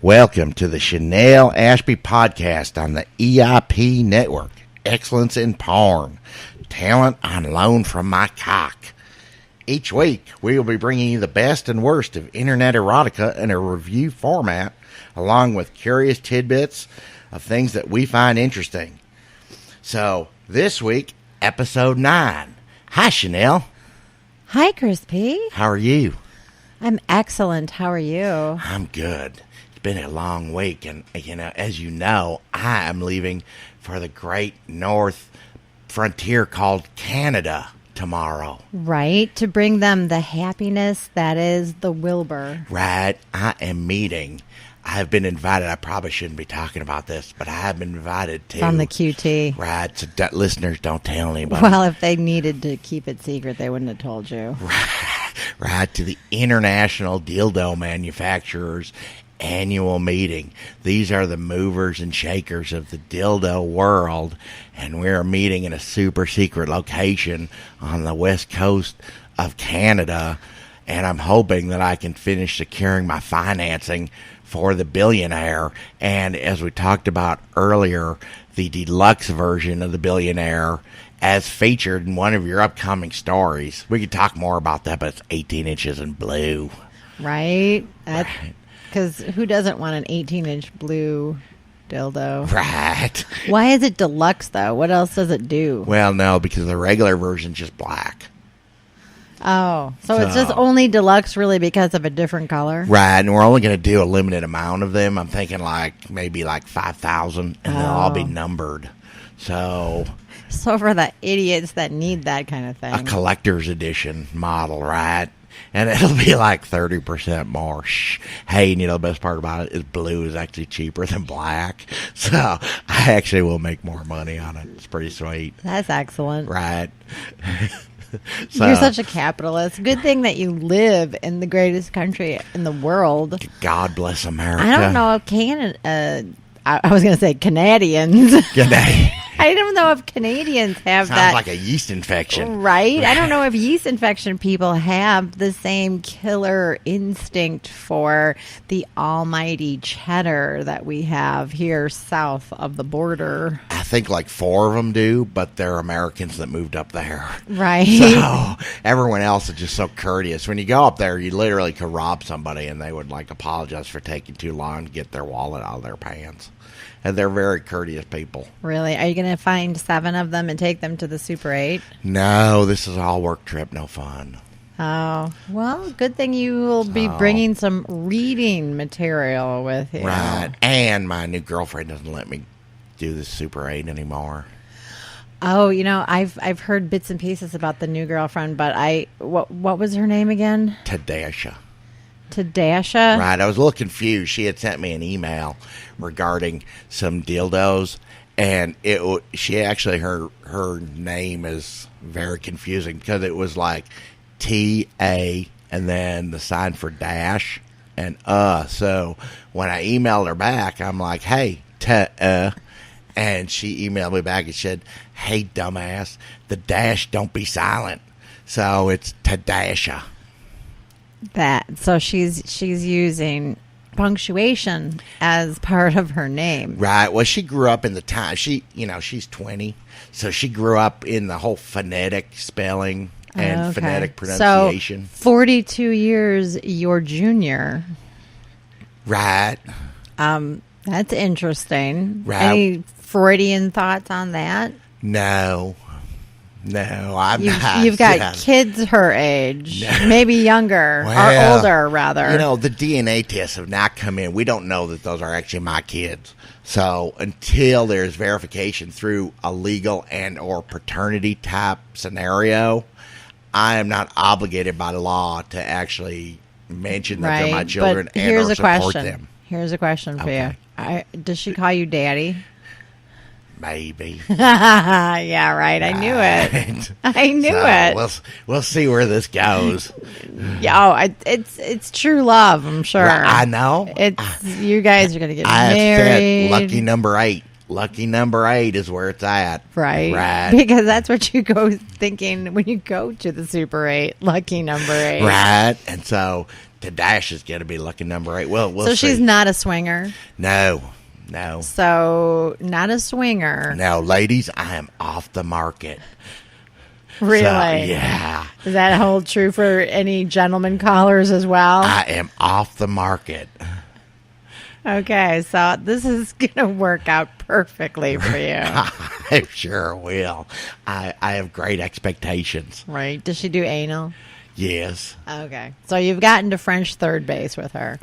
Welcome to the Chanel Ashby podcast on the EIP network. Excellence in porn. Talent on loan from my cock. Each week, we will be bringing you the best and worst of internet erotica in a review format, along with curious tidbits of things that we find interesting. So, this week, episode 9. Hi, Chanel. Hi, Crispy. How are you? I'm excellent. How are you? I'm good. It's been a long week, and, as you know, I am leaving for the great north frontier called Canada tomorrow. Right, to bring them the happiness that is the Wilbur. Right, I am meeting. I have been invited. I probably shouldn't be talking about this, but I have been invited to. It's on the QT. Right, so listeners, don't tell anybody. Well, if they needed to keep it secret, they wouldn't have told you. Right, to the International Dildo Manufacturers annual meeting. These are the movers and shakers of the dildo world, and we're meeting in a super secret location on the west coast of Canada, and I'm hoping that I can finish securing my financing for the billionaire. And as we talked about earlier, the deluxe version of the billionaire as featured in one of your upcoming stories. We could talk more about that, but it's 18 inches in blue. Right? Because who doesn't want an 18-inch blue dildo? Right. Why is it deluxe, though? What else does it do? Well, no, because the regular version's just black. Oh, so it's just only deluxe really because of a different color? Right, and we're only going to do a limited amount of them. I'm thinking maybe 5,000, and they'll all be numbered. So for the idiots that need that kind of thing. A collector's edition model, right? And it'll be 30% more. Hey, the best part about it is blue is actually cheaper than black. So I actually will make more money on it. It's pretty sweet. That's excellent. Right. So, you're such a capitalist. Good thing that you live in the greatest country in the world. God bless America. I don't know if I was going to say Canadians. I don't know if Canadians have Sounds that. like a yeast infection. Right? I don't know if yeast infection people have the same killer instinct for the almighty cheddar that we have here south of the border. I think 4 of them do, but they're Americans that moved up there. Right. So everyone else is just so courteous. When you go up there, you literally could rob somebody and they would apologize for taking too long to get their wallet out of their pants. And they're very courteous people. Really? Are you going to find 7 of them and take them to the Super 8? No, this is all work trip, no fun. Oh, well, good thing you will be bringing some reading material with you. Right, and my new girlfriend doesn't let me do the Super 8 anymore. Oh, I've heard bits and pieces about the new girlfriend, but what was her name again? Tadasha. Tadasha? Right, I was a little confused. She had sent me an email regarding some dildos, and she actually her name is very confusing because it was T-A and then the sign for dash and so when I emailed her back, I'm like, hey, and she emailed me back and said, hey, dumbass, the dash don't be silent, so it's Tadasha. So she's using punctuation as part of her name. Right. Well, she grew up in the time. She's 20, so she grew up in the whole phonetic spelling and phonetic pronunciation. So 42 years your junior. Right. That's interesting. Right. Any Freudian thoughts on that? No, I'm not. You've got kids her age, maybe younger, or older, rather. The DNA tests have not come in. We don't know that those are actually my kids. So until there's verification through a legal and or paternity type scenario, I am not obligated by law to actually mention that they're my children and or support them. Here's a question for you. Does she call you daddy? Maybe. Yeah, right. I knew it. I knew it. We'll see where this goes. Yeah, it's true love, I'm sure. Right, I know. You guys are going to get married. Said lucky number 8. Lucky number 8 is where it's at. Right. Because that's what you go thinking when you go to the Super 8. Lucky number 8. Right. And so Dash is going to be lucky number 8. Well, we'll So see. she's not a swinger. No. So not a swinger. No, ladies, I am off the market. Really? So, yeah. Does that hold true for any gentleman callers as well? I am off the market. Okay, so this is going to work out perfectly for you. I sure will. I have great expectations. Right. Does she do anal? Yes. Okay. So you've gotten to French third base with her.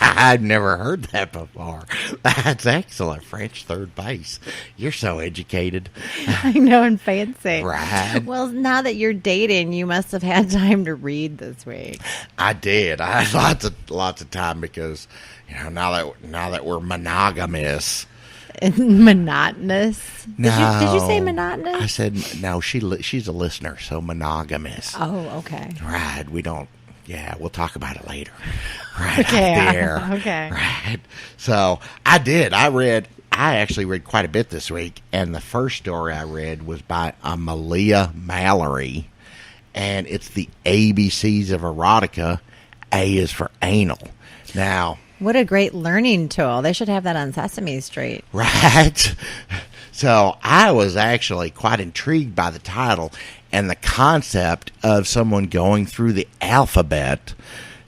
I've never heard that before. That's excellent. French third base. You're so educated. I know, and fancy. Right. Well, now that you're dating, you must have had time to read this week. I did. I had lots of time because, now that we're monogamous. Monotonous? No. Did you say monotonous? I said no. She's a listener, so monogamous. Oh, okay. Right. We don't. Yeah, we'll talk about it later. Right. Okay. Out there. Okay. Right. So I did. I actually read quite a bit this week, and the first story I read was by Amelia Mallory, and it's the ABCs of erotica. A is for anal. Now. What a great learning tool. They should have that on Sesame Street. Right. So I was actually quite intrigued by the title and the concept of someone going through the alphabet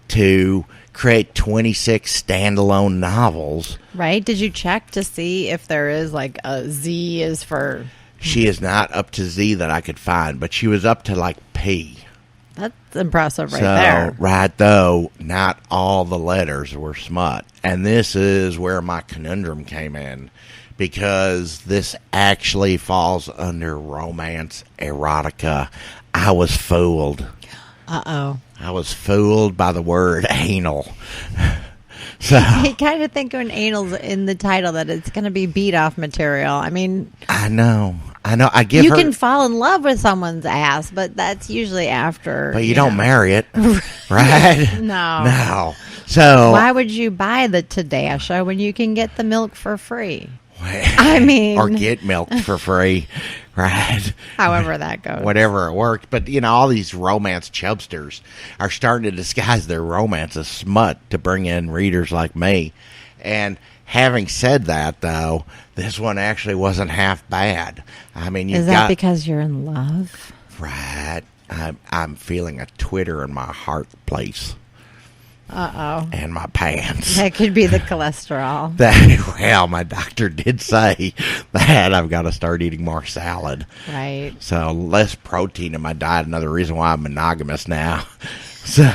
to create 26 standalone novels. Right? Did you check to see if there is like a Z is for... She is not up to Z that I could find, but she was up to like P. That's impressive right there. Right, though, not all the letters were smut. And this is where my conundrum came in, because this actually falls under romance erotica. I was fooled. Uh-oh. I was fooled by the word anal. So I kind of think when anal's in the title that it's going to be beat-off material. I mean... I know. You can fall in love with someone's ass, but that's usually after. But you don't marry it, right? No. So why would you buy the Tadasha when you can get the milk for free? I mean, or get milk for free, right? However that goes. Whatever it worked. But, all these romance chubsters are starting to disguise their romance as smut to bring in readers like me. And having said that, though, this one actually wasn't half bad. I mean, is that because you're in love? Right. I'm feeling a twitter in my heart place. Uh-oh. And my pants. That could be the cholesterol. Well, my doctor did say that I've got to start eating more salad. Right. So less protein in my diet. Another reason why I'm monogamous now. So,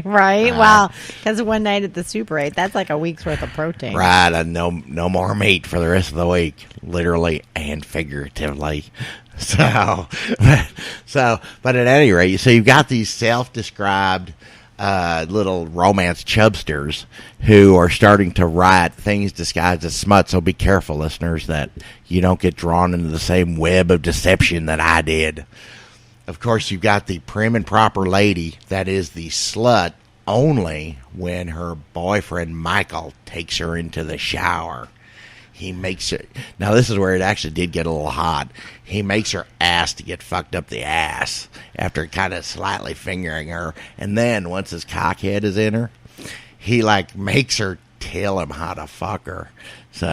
right. Well, because one night at the Super 8, that's like a week's worth of protein. Right. And no more meat for the rest of the week, literally and figuratively. But at any rate, so you've got these self-described little romance chubsters who are starting to write things disguised as smut. So be careful, listeners, that you don't get drawn into the same web of deception that I did. Of course, you've got the prim and proper lady that is the slut only when her boyfriend Michael takes her into the shower. He makes her... Now, this is where it actually did get a little hot. He makes her ask to get fucked up the ass after kind of slightly fingering her. And then, once his cockhead is in her, he, makes her tell him how to fuck her. So,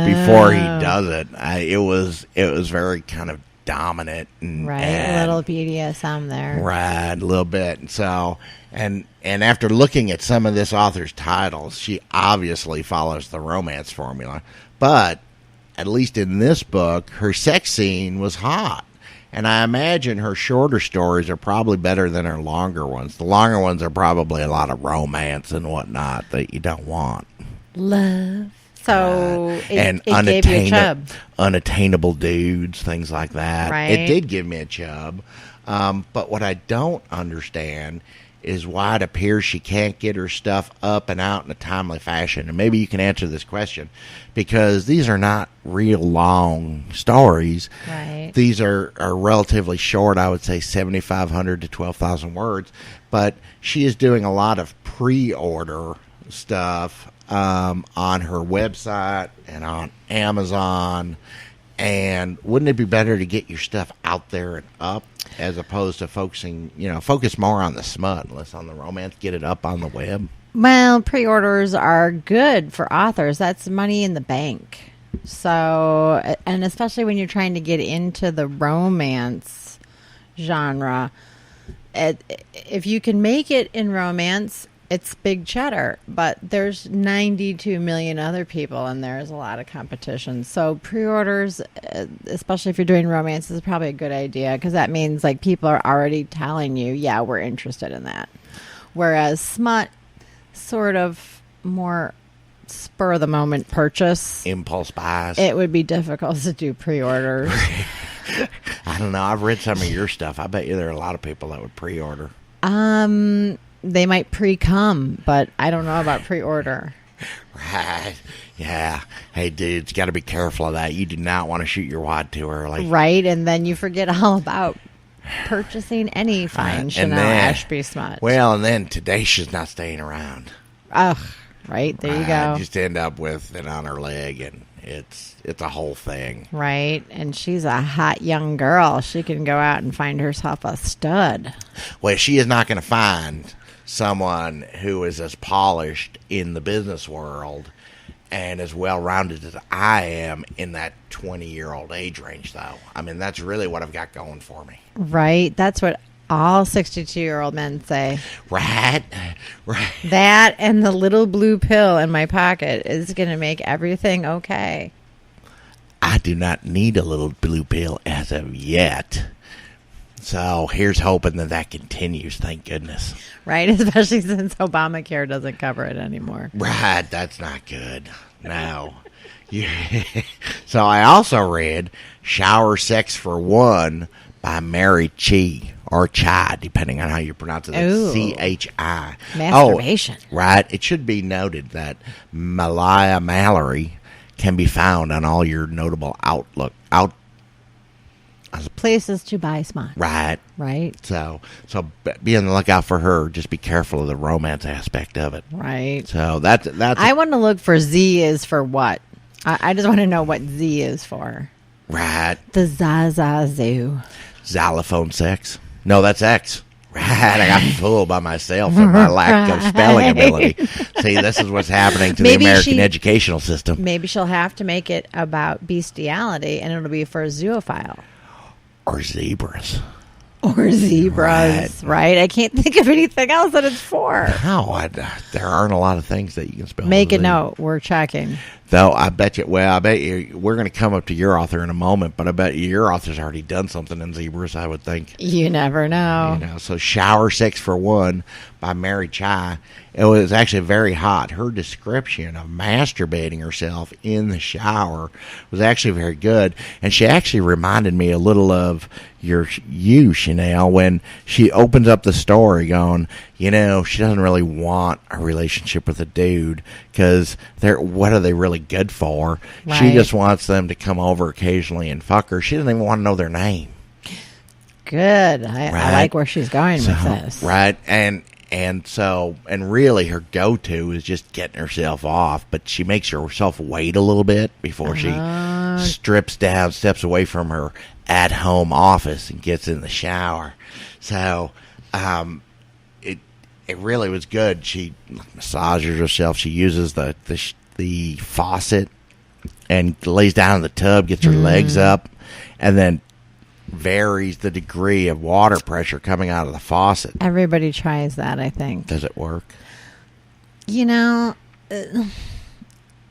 before he does it, it was very kind of dominant. Right, a little BDSM there. Right, a little bit. And so... And after looking at some of this author's titles, she obviously follows the romance formula. But, at least in this book, her sex scene was hot. And I imagine her shorter stories are probably better than her longer ones. The longer ones are probably a lot of romance and whatnot that you don't want. Love. So, it gave you a chub. Unattainable dudes, things like that. Right. It did give me a chub. But what I don't understand is why it appears she can't get her stuff up and out in a timely fashion. And maybe you can answer this question, because these are not real long stories. Right. These are relatively short, I would say 7,500 to 12,000 words. But she is doing a lot of pre-order stuff on her website and on Amazon. And wouldn't it be better to get your stuff out there and up? as opposed to focus more on the smut and less on the romance. Get it up on the web. Well, pre-orders are good for authors. That's money in the bank. So, and especially when you're trying to get into the romance genre, if you can make it in romance, it's big cheddar. But there's 92 million other people, and there's a lot of competition. So pre-orders, especially if you're doing romance, is probably a good idea, because that means like people are already telling you, yeah, we're interested in that. Whereas smut, sort of more spur of the moment purchase, Impulse buys. it would be difficult to do pre-orders. I don't know. I've read some of your stuff. I bet you there are a lot of people that would pre-order. They might pre-cum, but I don't know about pre-order. Right. Yeah. Hey, dudes, got to be careful of that. You do not want to shoot your wad too early. Right, and then you forget all about purchasing any fine Chanel Ashby smut. Well, and then today she's not staying around. Ugh, right, there you go. Just end up with it on her leg, and it's a whole thing. Right, and she's a hot young girl. She can go out and find herself a stud. Well, she is not going to find someone who is as polished in the business world and as well-rounded as I am in that 20-year-old age range, though. I mean, that's really what I've got going for me. Right, that's what all 62-year-old men say. Right. That and the little blue pill in my pocket is going to make everything okay. I do not need a little blue pill as of yet. So here's hoping that continues, thank goodness. Right, especially since Obamacare doesn't cover it anymore. Right, that's not good. No. So I also read Shower Sex for One by Mary Chi, or Chai, depending on how you pronounce it. It's C-H-I. Masturbation. Oh, right. It should be noted that Malaya Mallory can be found on all your notable places to buy smut. Right. So be on the lookout for her. Just be careful of the romance aspect of it. Right. So that's. I want to look for Z is for what. I just want to know what Z is for. Right. The Zaza Zoo. Xylophone sex. No, that's X. Right. I got fooled by myself and my lack of spelling ability. See, this is what's happening to the American educational system. Maybe she'll have to make it about bestiality, and it'll be for a zoophile. Or zebras. Or zebras, right? I can't think of anything else that it's for. No, there aren't a lot of things that you can spell. Make a note. We're checking. Though, I bet you, we're going to come up to your author in a moment, but I bet you your author's already done something in zebras, I would think. You never know. So Shower Sex for One by Mary Chai. It was actually very hot. Her description of masturbating herself in the shower was actually very good. And she actually reminded me a little of you, Chanel, when she opens up the story going, she doesn't really want a relationship with a dude because what are they really good for? Right. She just wants them to come over occasionally and fuck her. She doesn't even want to know their name. Good. I like where she's going with this. Right. And really her go-to is just getting herself off, but she makes herself wait a little bit before she steps away from her at-home office and gets in the shower. So, it really was good. She massages herself. She uses the faucet and lays down in the tub, gets her legs up, and then varies the degree of water pressure coming out of the faucet. Everybody tries that, I think. Does it work?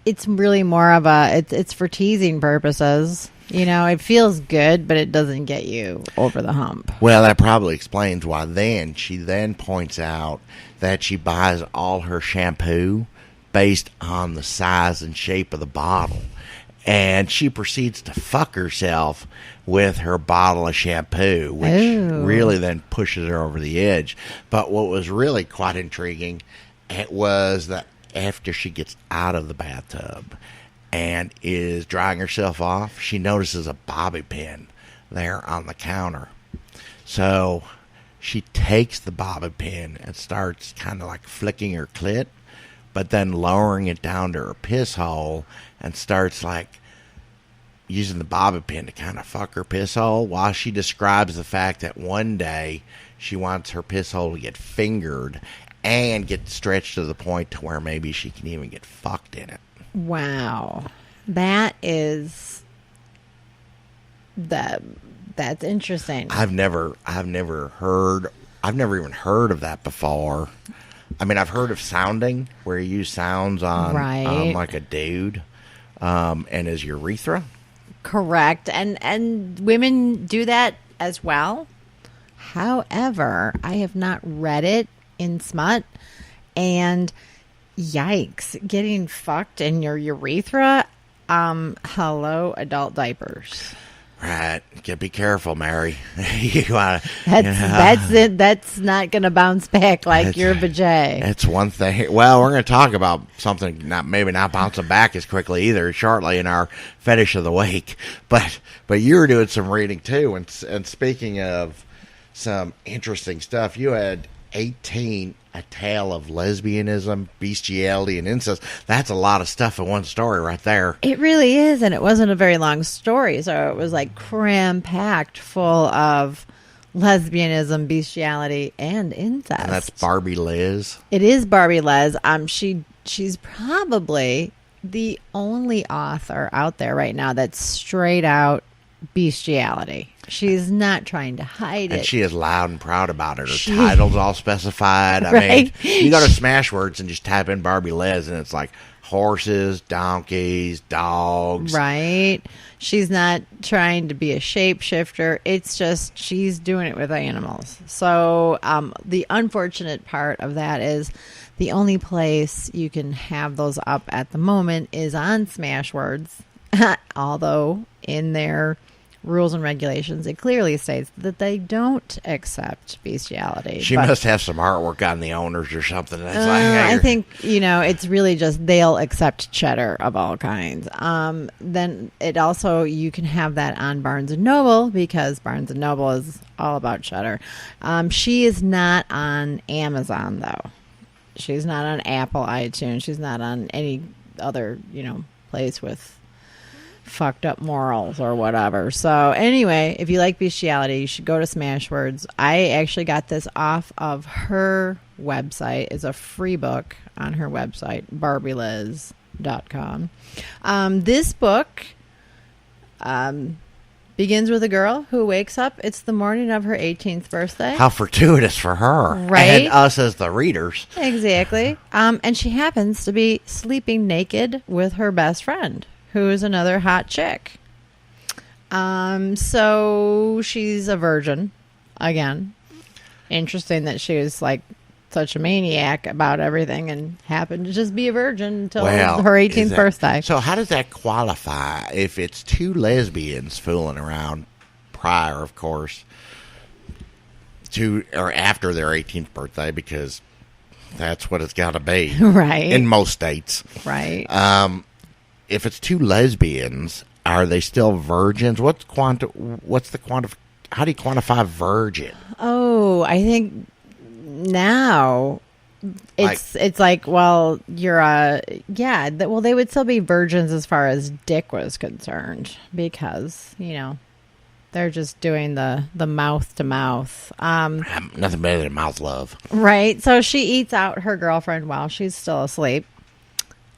It's really more of it's for teasing purposes. It feels good, but it doesn't get you over the hump. Well, that probably explains why she then points out that she buys all her shampoo based on the size and shape of the bottle. And she proceeds to fuck herself with her bottle of shampoo, which really then pushes her over the edge. But what was really quite intriguing, it was that after she gets out of the bathtub and is drying herself off, she notices a bobby pin there on the counter. So she takes the bobby pin and starts kind of like flicking her clit, but then lowering it down to her piss hole and starts like using the bobby pin to kind of fuck her piss hole, while she describes the fact that one day she wants her piss hole to get fingered and get stretched to the point to where maybe she can even get fucked in it. Wow. That's interesting. I've never even heard of that before. I mean, I've heard of sounding, where you use sounds on like a dude, and his urethra. Correct. And women do that as well. However, I have not read it in smut, and yikes, getting fucked in your urethra. Hello, adult diapers. Right. Be careful, Mary. You wanna, that's it. That's not going to bounce back like your vajay. It's one thing. Well, we're going to talk about something maybe not bouncing back as quickly either shortly in our fetish of the week. But you were doing some reading too. And speaking of some interesting stuff, you had 18, a tale of lesbianism, bestiality, and incest. That's a lot of stuff in one story right there. It really is, and it wasn't a very long story, so it was like cram-packed full of lesbianism, bestiality, and incest. And that's Barbie Liz. It is Barbie Liz. She's probably the only author out there right now that's straight out bestiality. She's not trying to hide it. And she is loud and proud about it. Her title's all specified. I mean, you go to Smashwords and just type in Barbie Liz, and it's like horses, donkeys, dogs. Right. She's not trying to be a shapeshifter. It's just she's doing it with animals. So the unfortunate part of that is the only place you can have those up at the moment is on Smashwords. Although in their rules and regulations, it clearly states that they don't accept bestiality. She must have some artwork on the owners or something. That's I think, it's really just they'll accept cheddar of all kinds. Then it also, you can have that on Barnes & Noble because Barnes & Noble is all about cheddar. She is not on Amazon, though. She's not on Apple iTunes. She's not on any other, place with fucked up morals or whatever. So anyway, if you like bestiality, you should go to Smashwords. I actually got this off of her website. It's a free book on her website, barbieliz.com. This book begins with a girl who wakes up. It's the morning of her 18th birthday. How fortuitous for her. Right? And us as the readers. Exactly. And she happens to be sleeping naked with her best friend, who is another hot chick. So she's a virgin. Again, interesting that she was like such a maniac about everything and happened to just be a virgin until her 18th birthday. So how does that qualify if it's two lesbians fooling around prior, of course, to or after their 18th birthday, because that's what it's got to be. Right. In most states. Right. If it's two lesbians, are they still virgins? How do you quantify virgin? Oh, I think now it's like, well, you're they would still be virgins as far as dick was concerned because, they're just doing the mouth to mouth. Nothing better than mouth love. Right. So she eats out her girlfriend while she's still asleep.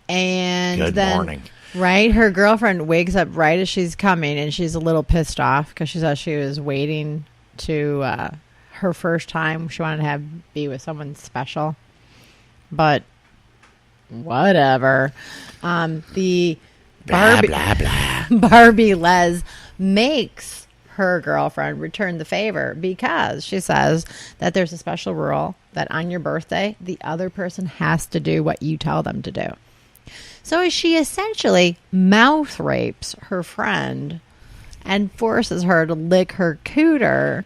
And Good morning. Right. Her girlfriend wakes up right as she's coming, and she's a little pissed off because she thought she was waiting to her first time. She wanted to be with someone special. But whatever. The Barbie, blah, blah. Barbie Les makes her girlfriend return the favor because she says that there's a special rule that on your birthday, the other person has to do what you tell them to do. So she essentially mouth rapes her friend and forces her to lick her cooter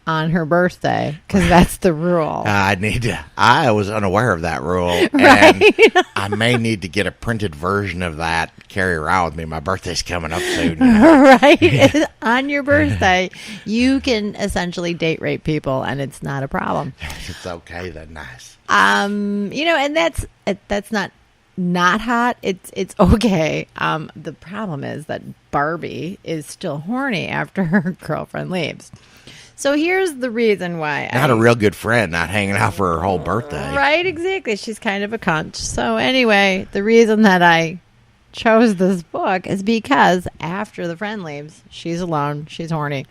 on her birthday because that's the rule. I was unaware of that rule. Right? And I may need to get a printed version of that, carry around with me. My birthday's coming up soon. Right? On your birthday, you can essentially date rape people and it's not a problem. It's okay then. Nice. And that's not not hot. It's okay. The problem is that Barbie is still horny after her girlfriend leaves. So here's the reason why. Not a real good friend, not hanging out for her whole birthday. Right, exactly. She's kind of a cunt. So anyway, the reason that I chose this book is because after the friend leaves, she's alone, she's horny.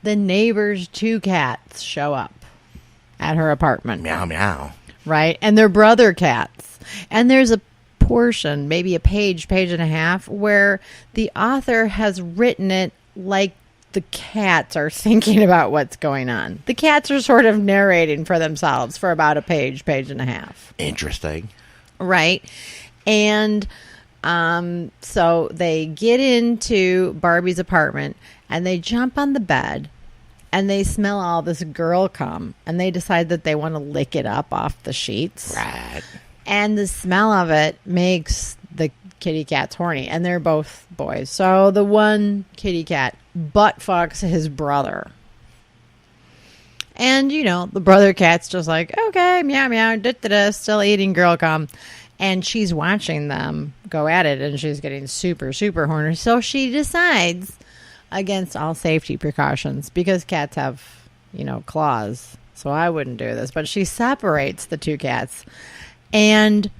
The neighbor's 2 cats show up at her apartment. Meow, meow. Right? And they're brother cats. And there's a portion, maybe a page and a half, where the author has written it like the cats are thinking about what's going on. The cats are sort of narrating for themselves for about a page and a half. Interesting. Right? And so they get into Barbie's apartment and they jump on the bed and they smell all this girl cum and they decide that they want to lick it up off the sheets. Right. And the smell of it makes the kitty cats horny, and they're both boys. So the one kitty cat butt fucks his brother. And, you know, the brother cat's just like, okay, meow, meow, da-da-da, still eating girl cum. And she's watching them go at it, and she's getting super, super horny. So she decides, against all safety precautions, because cats have, you know, claws, so I wouldn't do this, but she separates the 2 cats and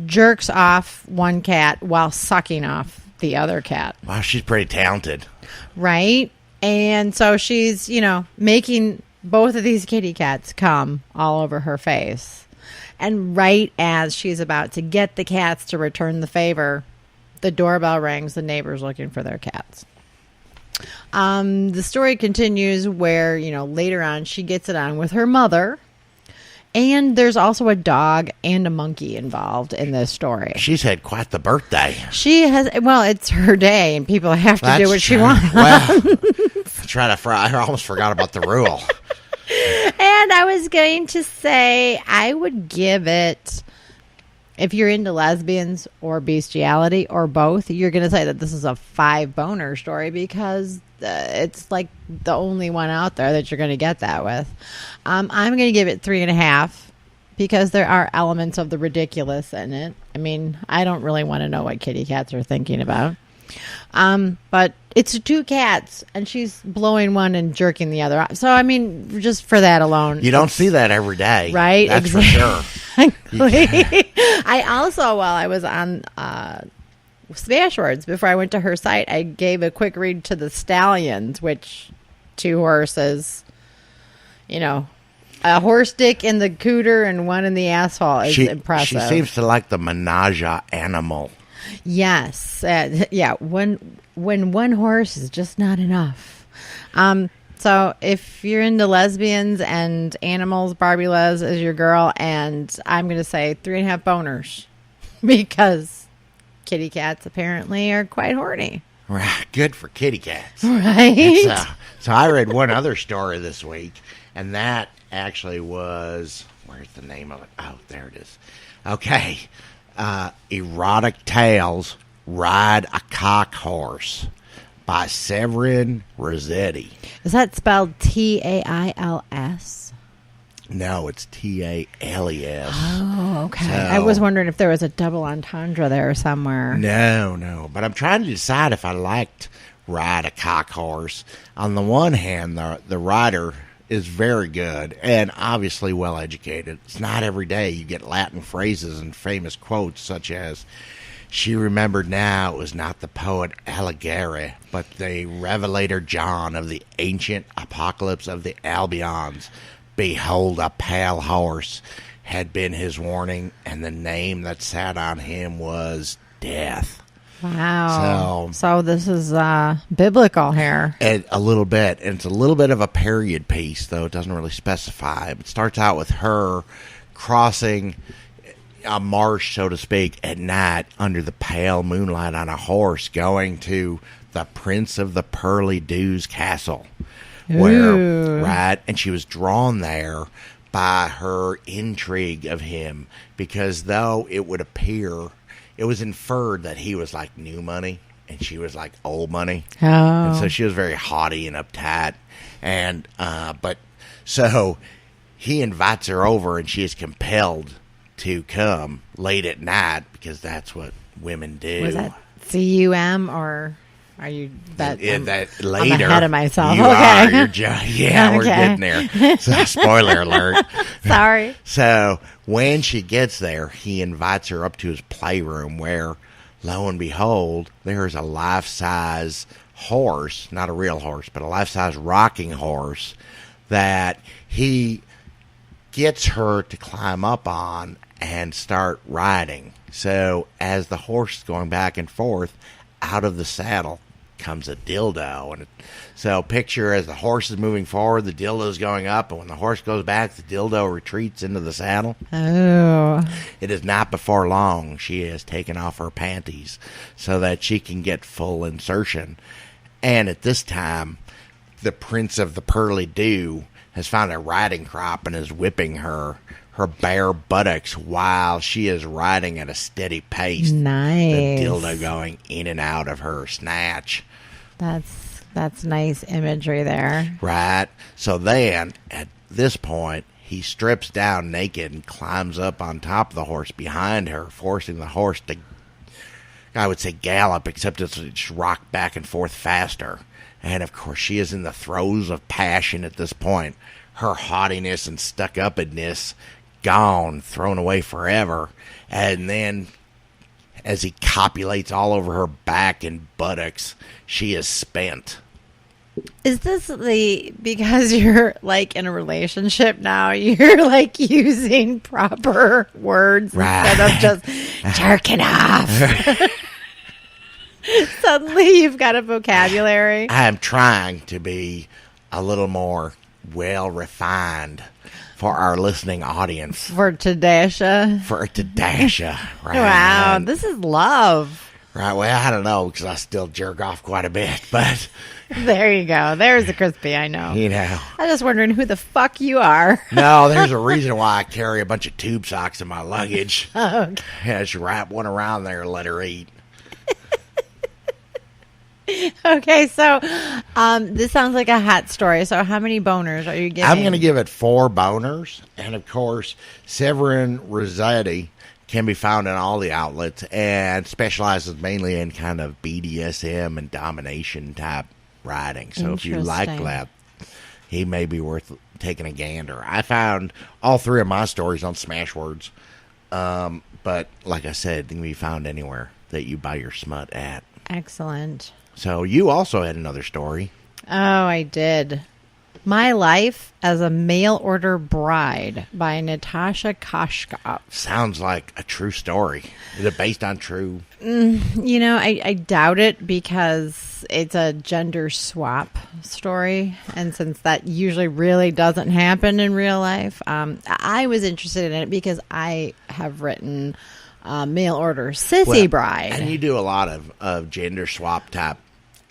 jerks off one cat while sucking off the other cat. Wow, she's pretty talented. Right? And so she's, you know, making both of these kitty cats come all over her face. And right as she's about to get the cats to return the favor, the doorbell rings. The neighbor's looking for their cats. The story continues where, you know, later on she gets it on with her mother. And there's also a dog and a monkey involved in this story. She's had quite the birthday. She has, well, it's her day, and people have to do what she wants. Well, I almost forgot about the rule. And I was going to say, I would give it, if you're into lesbians or bestiality or both, you're going to say that this is a 5 boner story because it's like the only one out there that you're going to get that with. I'm going to give it 3.5 because there are elements of the ridiculous in it. I mean, I don't really want to know what kitty cats are thinking about. But it's 2 cats and she's blowing one and jerking the other off. So, I mean, just for that alone. You don't see that every day. Right? That's exactly. for sure. I also, while I was on Smashwords, before I went to her site, I gave a quick read to the Stallions, which 2 horses, you know, a horse dick in the cooter and one in the asshole is impressive. She seems to like the menage a animal. Yes. Yeah. When one horse is just not enough. So if you're into lesbians and animals, Barbie Les is your girl. And I'm going to say 3.5 boners because kitty cats apparently are quite horny. Right. Good for kitty cats. Right. So I read one other story this week, and that actually was, where's the name of it? Oh, there it is. Okay. Erotic Tales, Ride a Cock Horse by Severin Rossetti. Is that spelled Tails? No, it's Tales. Oh, okay. So, I was wondering if there was a double entendre there somewhere. No. But I'm trying to decide if I liked Ride a Cock Horse. On the one hand, the writer is very good and obviously well educated. It's not every day you get Latin phrases and famous quotes such as, "She remembered now it was not the poet Alighieri, but the revelator John of the ancient apocalypse of the Albions. Behold, a pale horse had been his warning, and the name that sat on him was Death." Wow. So this is biblical here. And a little bit. And it's a little bit of a period piece, though it doesn't really specify. It starts out with her crossing a marsh, so to speak, at night under the pale moonlight on a horse going to the Prince of the Pearly Dews castle. And she was drawn there by her intrigue of him, because though it would appear, it was inferred that he was like new money and she was like old money. Oh. And so she was very haughty and uptight. So he invites her over and she is compelled to come late at night because that's what women do. Was that CUM or are you that? That later, I'm ahead of myself. You okay. are. We're getting there. So, spoiler alert. Sorry. So when she gets there, he invites her up to his playroom where, lo and behold, there's a life-size horse, not a real horse, but a life-size rocking horse that he gets her to climb up on and start riding. So as the horse is going back and forth, out of the saddle comes a dildo. And so picture as the horse is moving forward, the dildo is going up, and when the horse goes back, the dildo retreats into the saddle. Oh. It is not before long she has taken off her panties so that she can get full insertion. And at this time, the Prince of the Pearly Dew has found a riding crop and is whipping her bare buttocks while she is riding at a steady pace. Nice. The dildo going in and out of her snatch. That's nice imagery there. Right. So then, at this point, he strips down naked and climbs up on top of the horse behind her, forcing the horse to, I would say, gallop, except it's rocked back and forth faster. And, of course, she is in the throes of passion at this point. Her haughtiness and stuck-upness gone, thrown away forever. And then, as he copulates all over her back and buttocks, she is spent. Is this because you're like in a relationship now, you're like using proper words instead of just jerking off? Suddenly you've got a vocabulary. I am trying to be a little more well-refined for our listening audience. For Tadasha. Right. Wow, this is love. Right, well, I don't know, because I still jerk off quite a bit, but... There you go. There's the crispy, I know. You know. I was just wondering who the fuck you are. No, there's a reason why I carry a bunch of tube socks in my luggage. Okay. Yeah, just wrap one around there and let her eat. Okay, so this sounds like a hot story. So how many boners are you giving? I'm going to give it 4 boners. And, of course, Severin Rossetti can be found in all the outlets and specializes mainly in kind of BDSM and domination type writing. So if you like that, he may be worth taking a gander. I found all 3 of my stories on Smashwords. But, like I said, they can be found anywhere that you buy your smut at. Excellent. So you also had another story. Oh, I did. My Life as a Mail Order Bride by Natasha Koshkov. Sounds like a true story. Is it based on true? You know, I doubt it because it's a gender swap story. And since that usually really doesn't happen in real life, I was interested in it because I have written mail order sissy bride. And you do a lot of gender swap type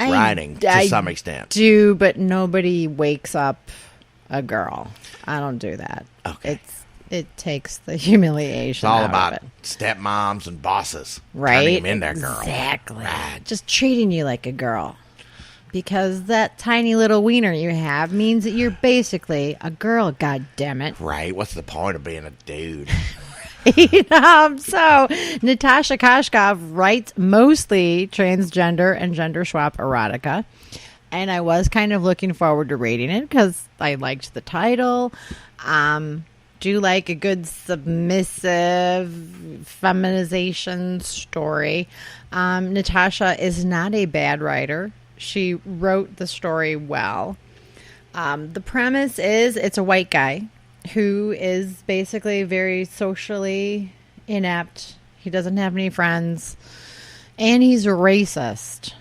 writing to some extent. Do, but nobody wakes up a girl. I don't do that. Okay. It takes the humiliation. It's all out about of it. stepmoms and bosses. Right? Turning them in there, girl. Exactly. Right. Just treating you like a girl. Because that tiny little wiener you have means that you're basically a girl, goddammit. Right. What's the point of being a dude? So Natasha Koshkov writes mostly transgender and gender swap erotica, and I was kind of looking forward to reading it because I liked the title. Do like a good submissive feminization story. Natasha is not a bad writer. She wrote the story well. The premise is it's a white guy who is basically very socially inept. He doesn't have any friends. And he's a racist.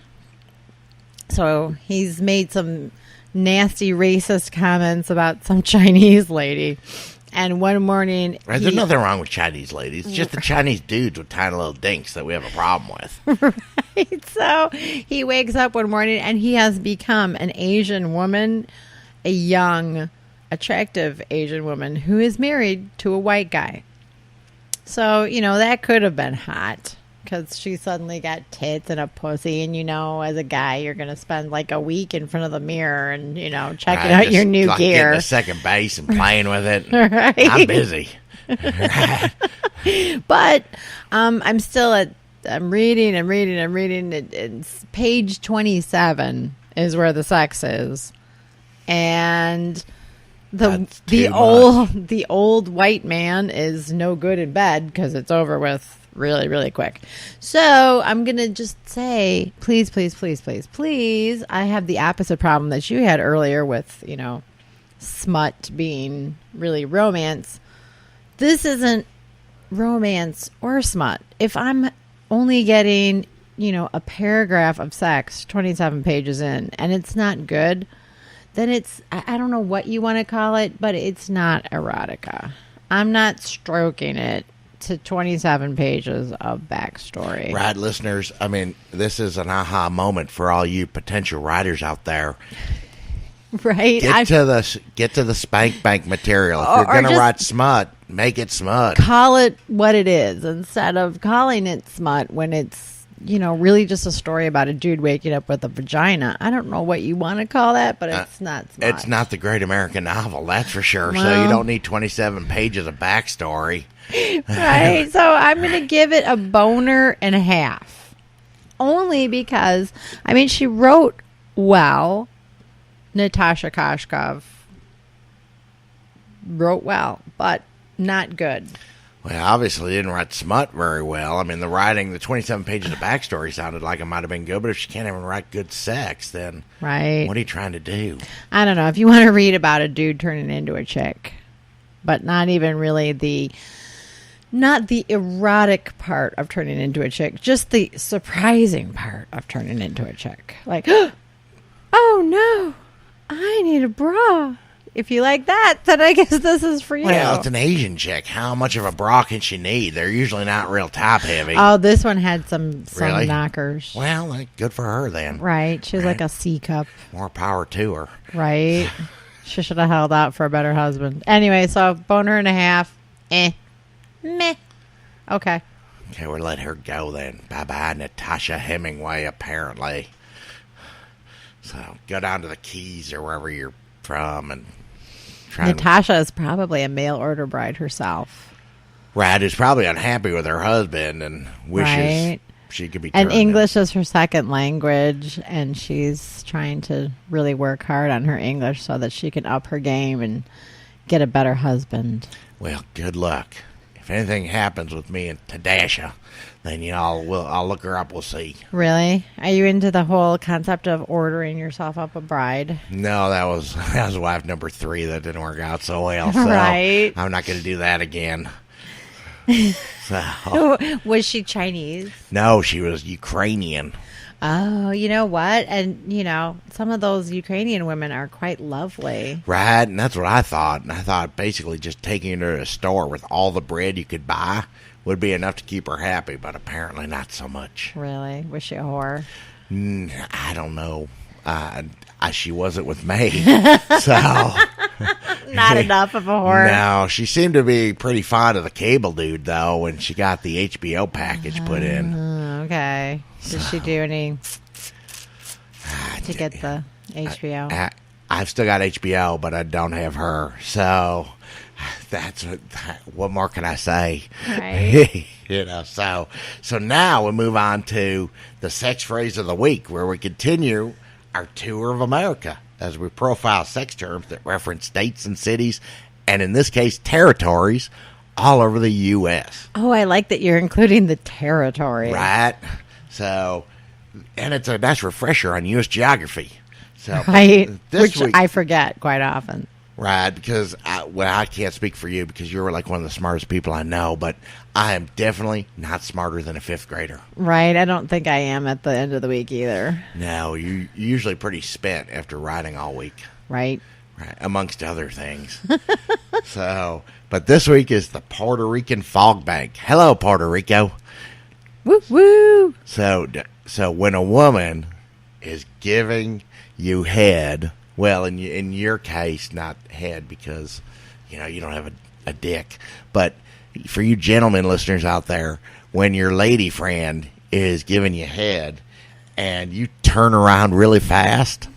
So he's made some nasty racist comments about some Chinese lady. And one morning... Right, there's nothing wrong with Chinese ladies. It's just the Chinese dudes with tiny little dinks that we have a problem with. Right. So he wakes up one morning and he has become an Asian woman, a young... attractive Asian woman who is married to a white guy. So, you know, that could have been hot. because she suddenly got tits and a pussy, and as a guy, you're gonna spend like a week in front of the mirror and checking out your new like gear, getting to second base and playing with it. Right. I'm busy. But I'm still I'm reading. It's page 27 is where the sex is, and the old white man is no good in bed because it's over with really, really quick. So I'm gonna just say, please, I have the opposite problem that you had earlier with smut being really romance. This isn't romance or smut. If I'm only getting, a paragraph of sex 27 pages in and it's not good, then it's, I don't know what you want to call it, but it's not erotica. I'm not stroking it to 27 pages of backstory. Right, listeners, I mean, this is an aha moment for all you potential writers out there. Right? Get to the spank bank material. If you're going to write smut, make it smut. Call it what it is instead of calling it smut when it's, really just a story about a dude waking up with a vagina. I don't know what you want to call that, but it's not smut. It's not the great American novel, that's for sure. Well, so you don't need 27 pages of backstory. Right. So I'm going to give it a boner and a half. Only because, she wrote well. Natasha Koshkov wrote well, but not good. Well, obviously didn't write smut very well. The 27 pages of backstory sounded like it might have been good, but if she can't even write good sex, then right. What are you trying to do? I don't know. If you want to read about a dude turning into a chick, but not even really not the erotic part of turning into a chick, just the surprising part of turning into a chick. Like, oh no, I need a bra. If you like that, then I guess this is for you. Well, it's an Asian chick. How much of a bra can she need? They're usually not real top heavy. Oh, this one had some Really? knockers. Well, good for her then. Right. She's like a C cup. More power to her. Right. She should have held out for a better husband. Anyway, so boner and a half. Meh. Okay. Okay, we'll let her go then. Bye-bye, Natasha Hemingway, apparently. So, go down to the Keys or wherever you're from and Natasha is probably a mail order bride herself. Right, who's probably unhappy with her husband and wishes she could be turned And English is her second language, and she's trying to really work hard on her English so that she can up her game and get a better husband. Well, good luck. If anything happens with me and Tadasha, then I'll look her up. We'll see. Really? Are you into the whole concept of ordering yourself up a bride? No, that was wife number 3 that didn't work out so well. So right. I'm not going to do that again. So. Was she Chinese? No, she was Ukrainian. Oh, you know what? And, some of those Ukrainian women are quite lovely. Right, and that's what I thought. And I thought basically just taking her to a store with all the bread you could buy would be enough to keep her happy, but apparently not so much. Really? Was she a whore? I don't know. She wasn't with me, so... Not enough of a whore. No, she seemed to be pretty fond of the cable dude, though, when she got the HBO package put in. Okay. Did she do any to get the HBO? I've still got HBO, but I don't have her. So that's what more can I say? Right. So now we move on to the sex phrase of the week, where we continue our tour of America as we profile sex terms that reference states and cities, and in this case, territories all over the U.S. Oh, I like that you're including the territory. Right. So, and it's a nice refresher on U.S. geography. So, right. Which week, I forget quite often. Right, because I can't speak for you because you're like one of the smartest people I know, but I am definitely not smarter than a 5th grader. Right, I don't think I am at the end of the week either. No, you're usually pretty spent after riding all week. Right, amongst other things. But this week is the Puerto Rican Fog Bank. Hello, Puerto Rico. Woo woo. So when a woman is giving you head. Well, in your case, not head because, you don't have a dick. But for you gentlemen listeners out there, when your lady friend is giving you head and you turn around really fast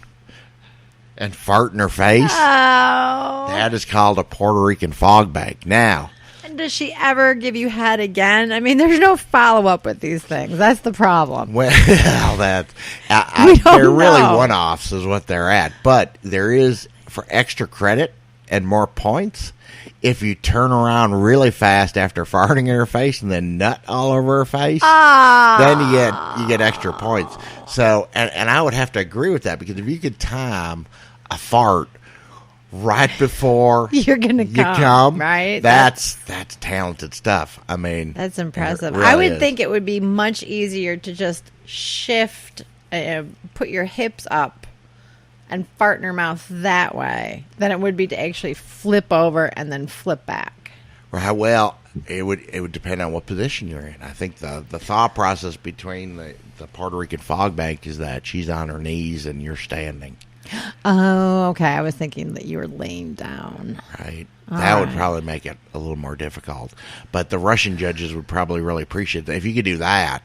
and fart in her face. Oh. That is called a Puerto Rican fog bank. Now, And does she ever give you head again? I mean, there's no follow-up with these things. That's the problem. well, that We don't they're really know. one-offs is what they're at. But there is, for extra credit and more points, if you turn around really fast after farting in her face and then nut all over her face, then you get extra points. So, and I would have to agree with that, because if you could time a fart right before You're gonna you come, right? That's talented stuff. I mean, That's impressive. it really I would is. think it would be much easier to just shift, put your hips up and fart in her mouth that way than it would be to actually flip over and then flip back. Right. Well, it would depend on what position you're in. I think the thought process between the Puerto Rican fog bank is that she's on her knees and you're standing. Oh, okay. I was thinking that you were laying down. Right. All That would right. probably make it a little more difficult. But the Russian judges would probably really appreciate that. If you could do that,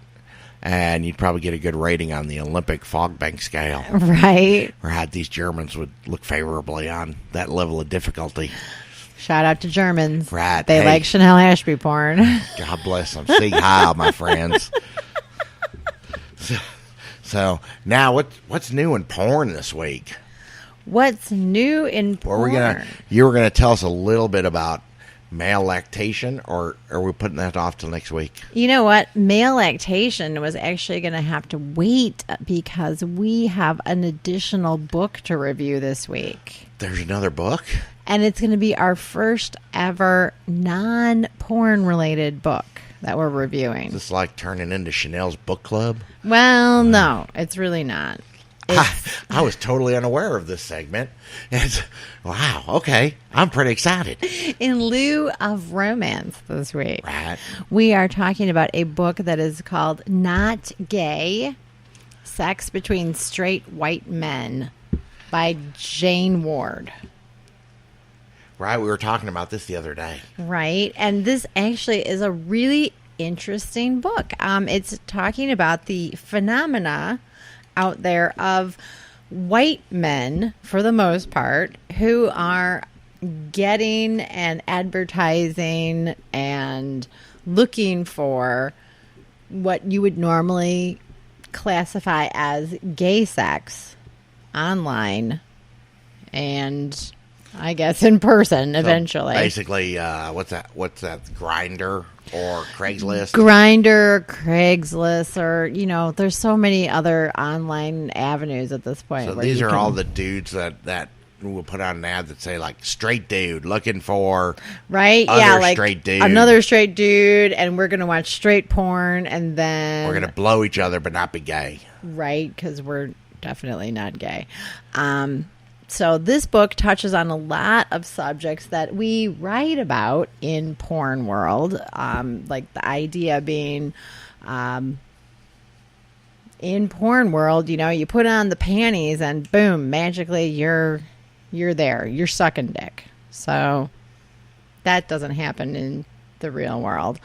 and you'd probably get a good rating on the Olympic fog bank scale. Right. Right. These Germans would look favorably on that level of difficulty. Shout out to Germans. Right. They Hey. like Chanel Ashby porn. God bless them. Sieg Heil, my friends. So now, what's new in porn this week? What's new in Or porn? you were gonna tell us a little bit about male lactation, or are we putting that off till next week? You know what? Male lactation was actually going to have to wait because we have an additional book to review this week. There's another book. And it's going to be our first ever non-porn related book that we're reviewing. Is this like turning into Chanel's book club? Well, no, it's really not. I was totally unaware of this segment. Wow, okay. I'm pretty excited. In lieu of romance this week, Right. we are talking about a book that is called Not Gay, Sex Between Straight White Men by Jane Ward. Right, we were talking about this the other day. Right. And this actually is a really interesting book. It's talking about the phenomena out there of white men, for the most part, who are getting and advertising and looking for what you would normally classify as gay sex online and I guess in person eventually. So basically, what's that? Grindr or Craigslist? Grindr, Craigslist, or there's so many other online avenues at this point. So where these you are can- all the dudes that will put out an ad that say like straight dude looking for right, other yeah, like straight dude. another straight dude, and we're gonna watch straight porn, and then we're gonna blow each other but not be gay. right, because we're definitely not gay. So this book touches on a lot of subjects that we write about in porn world, like the idea being, in porn world, you put on the panties and boom, magically you're there, you're sucking dick. So that doesn't happen in the real world.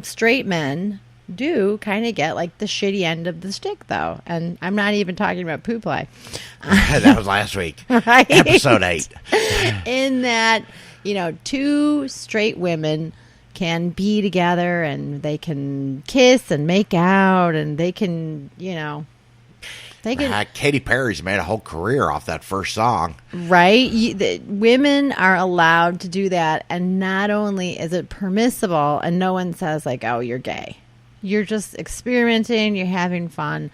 Straight men do kind of get like the shitty end of the stick, though, and I'm not even talking about poo play. That was last week, Right. episode 8. In that, two straight women can be together and they can kiss and make out and they can, they can, Katy Perry's made a whole career off that first song. right? Women are allowed to do that, and not only is it permissible, and no one says like, "Oh, you're gay." You're just experimenting, you're having fun,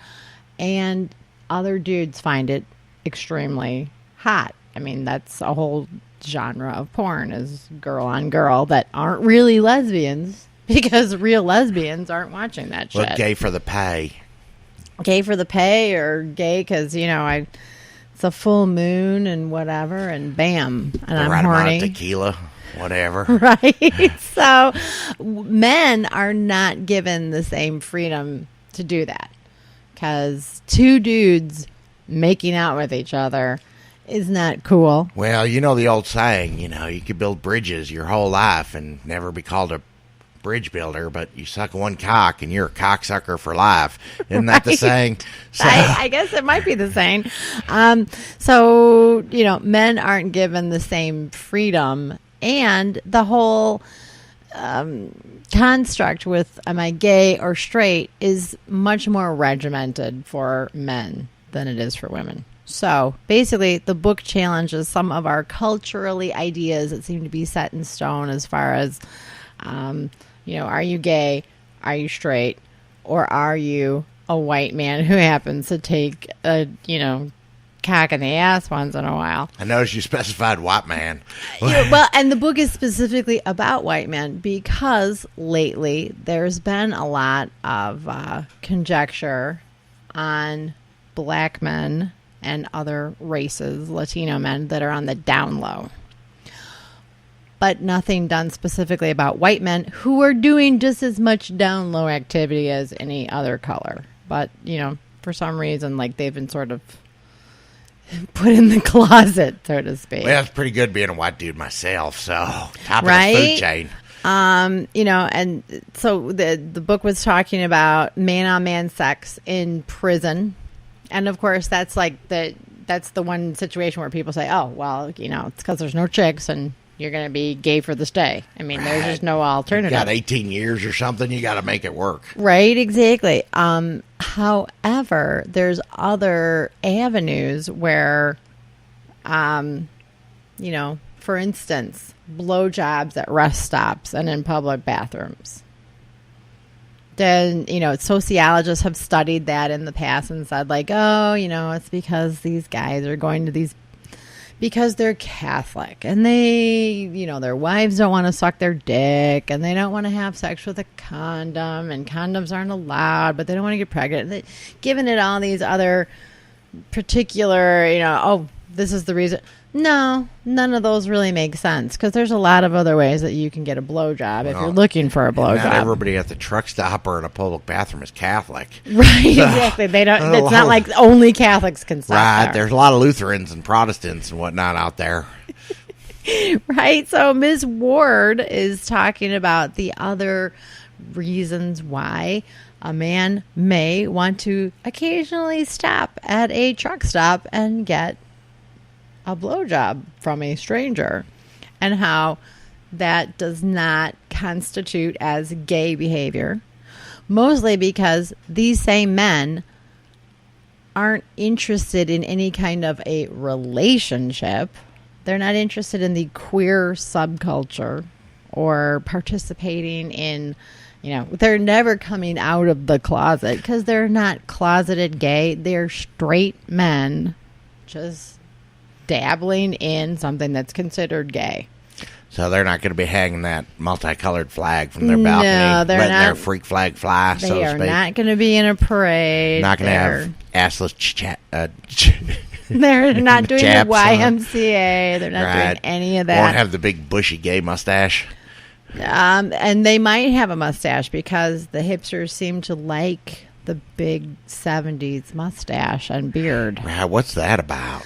and other dudes find it extremely hot. I mean, that's a whole genre of porn, is girl on girl that aren't really lesbians, because real lesbians aren't watching that shit. Look, gay for the pay. Gay for the pay, or gay because, it's a full moon and whatever, and bam, and The I'm right amount horny. of tequila, whatever. Right. So men are not given the same freedom to do that, because two dudes making out with each other is not cool. Well, you know the old saying, you could build bridges your whole life and never be called a bridge builder, but you suck one cock and you're a cocksucker for life. Isn't that the saying? So, I guess it might be the same. So, men aren't given the same freedom, and the whole construct with am I gay or straight is much more regimented for men than it is for women. So basically, the book challenges some of our culturally ideas that seem to be set in stone as far as, are you gay? Are you straight? Or are you a white man who happens to take a, cock in the ass once in a while? I noticed you specified white man. Well, and the book is specifically about white men because lately there's been a lot of conjecture on black men and other races, Latino men, that are on the down low. But nothing done specifically about white men who are doing just as much down low activity as any other color. But, for some reason, they've been sort of put in the closet, so to speak. Well, it's pretty good being a white dude myself, so top right? of the food chain. And so the book was talking about man-on-man sex in prison. And of course, that's the one situation where people say, oh, well, it's because there's no chicks and you're going to be gay for the stay. I mean, there's just no alternative. You got 18 years or something, you got to make it work. Right, exactly. However, there's other avenues where, for instance, blowjobs at rest stops and in public bathrooms. Then, sociologists have studied that in the past and said, it's because these guys are going to these because they're Catholic and they, their wives don't want to suck their dick and they don't want to have sex with a condom and condoms aren't allowed, but they don't want to get pregnant. Giving it all these other particular, this is the reason. No, none of those really make sense because there's a lot of other ways that you can get a blowjob if you're looking for a blowjob. Not everybody at the truck stop or in a public bathroom is Catholic. Right, exactly. They don't. It's not like only Catholics can stop. Right, there. There's a lot of Lutherans and Protestants and whatnot out there. Right. So Ms. Ward is talking about the other reasons why a man may want to occasionally stop at a truck stop and get a blowjob from a stranger, and how that does not constitute as gay behavior, mostly because these same men aren't interested in any kind of a relationship. They're not interested in the queer subculture or participating in, they're never coming out of the closet because they're not closeted gay. They're straight men just dabbling in something that's considered gay. So they're not going to be hanging that multicolored flag from their balcony, they're letting not, their freak flag fly, so to speak. They are not going to be in a parade. Not going to have assless they're not doing the chaps YMCA. They're not doing any of that. Won't have the big bushy gay mustache. And they might have a mustache because the hipsters seem to like the big 70s mustache and beard. Right, what's that about?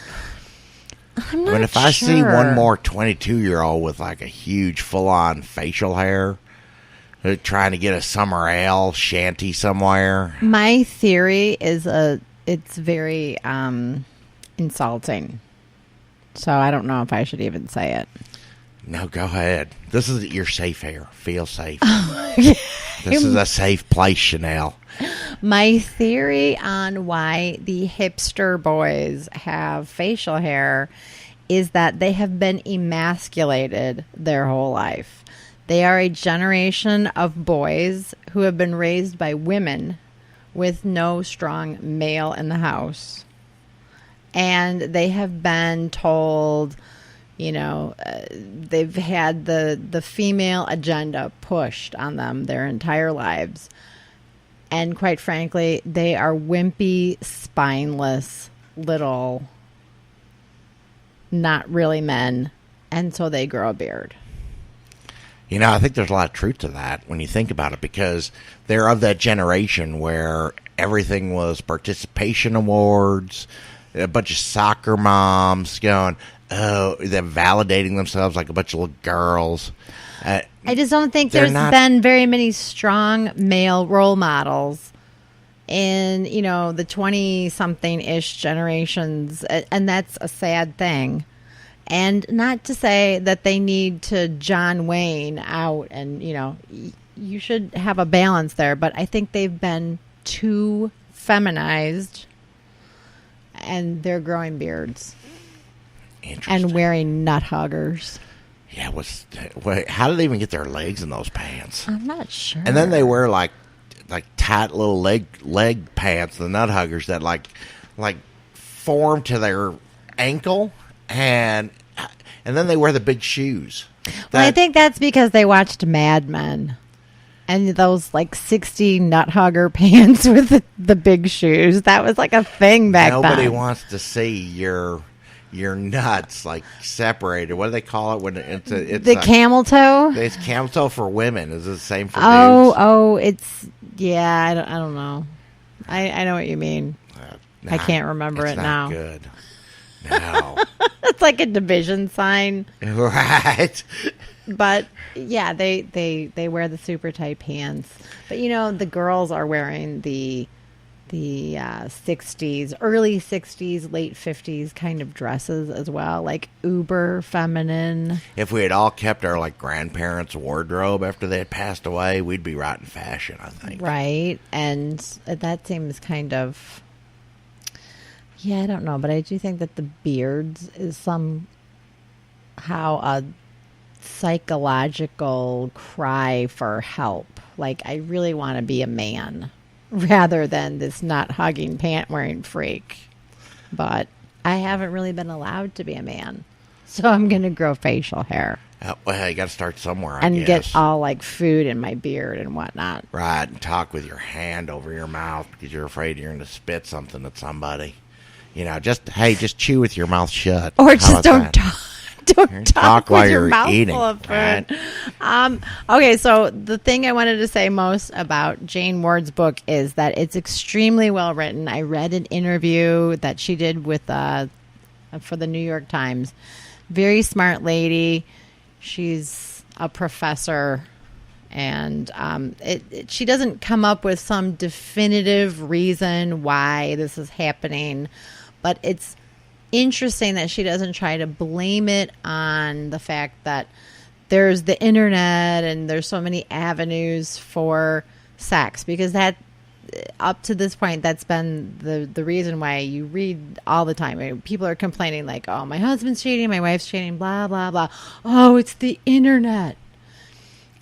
I'm not if I see one more 22-year-old with a huge full-on facial hair trying to get a summer ale shanty somewhere. My theory is it's very insulting. So I don't know if I should even say it. No, go ahead. This is your safe here. Feel safe. This is a safe place, Chanel. My theory on why the hipster boys have facial hair is that they have been emasculated their whole life. They are a generation of boys who have been raised by women with no strong male in the house. And they have been told, they've had the female agenda pushed on them their entire lives. And quite frankly, they are wimpy, spineless, little, not really men. And so they grow a beard. I think there's a lot of truth to that when you think about it, because they're of that generation where everything was participation awards, a bunch of soccer moms going, they're validating themselves like a bunch of little girls. I just don't think they're there's not- been very many strong male role models in, the 20-something-ish generations. And that's a sad thing. And not to say that they need to John Wayne out and, you should have a balance there. But I think they've been too feminized and they're growing beards and wearing nut huggers. Yeah, how did they even get their legs in those pants? I'm not sure. And then they wear like tight little leg pants, the nut huggers that like form to their ankle, and then they wear the big shoes. Well, I think that's because they watched Mad Men. And those 60 nut hugger pants with the big shoes. That was like a thing back then. Nobody wants to see your nuts separated. What do they call it when it's the camel toe? It's camel toe for women. Is it the same for dudes? Oh, I don't know. I know what you mean. I can't remember it now. Good. No. It's like a division sign. Right. But yeah, they wear the super tight pants. But the girls are wearing the 60s, early 60s, late 50s kind of dresses as well, like uber feminine. If we had all kept our grandparents' wardrobe after they had passed away, we'd be right in fashion, I think. Right. And that seems kind of, I don't know, but I do think that the beards is somehow a psychological cry for help. I really want to be a man rather than this nut hugging pant wearing freak. But I haven't really been allowed to be a man, so I'm going to grow facial hair. Well, you got to start somewhere, I and guess. Get all food in my beard and whatnot. Right, and talk with your hand over your mouth because you're afraid you're going to spit something at somebody. Just chew with your mouth shut. Or just don't talk. Don't talk while with your you're mouth eating. Full of food. Right? Okay, so the thing I wanted to say most about Jane Ward's book is that it's extremely well written. I read an interview that she did with for the New York Times. Very smart lady. She's a professor, and she doesn't come up with some definitive reason why this is happening, but it's interesting that she doesn't try to blame it on the fact that there's the internet and there's so many avenues for sex, because that up to this point that's been the reason why you read all the time. I mean, people are complaining oh, my husband's cheating, my wife's cheating, blah blah blah. Oh, it's the internet.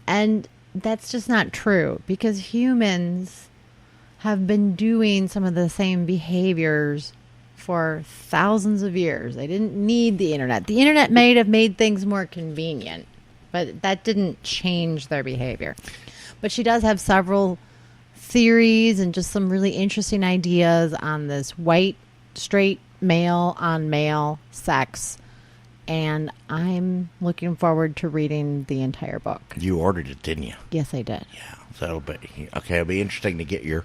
And that's just not true, because humans have been doing some of the same behaviors for thousands of years. They didn't need the internet. The internet may have made things more convenient, but that didn't change their behavior. But she does have several theories and just some really interesting ideas on this white, straight, male on male sex. And I'm looking forward to reading the entire book. You ordered it, didn't you? Yes, I did. Yeah. So it'll be interesting to get your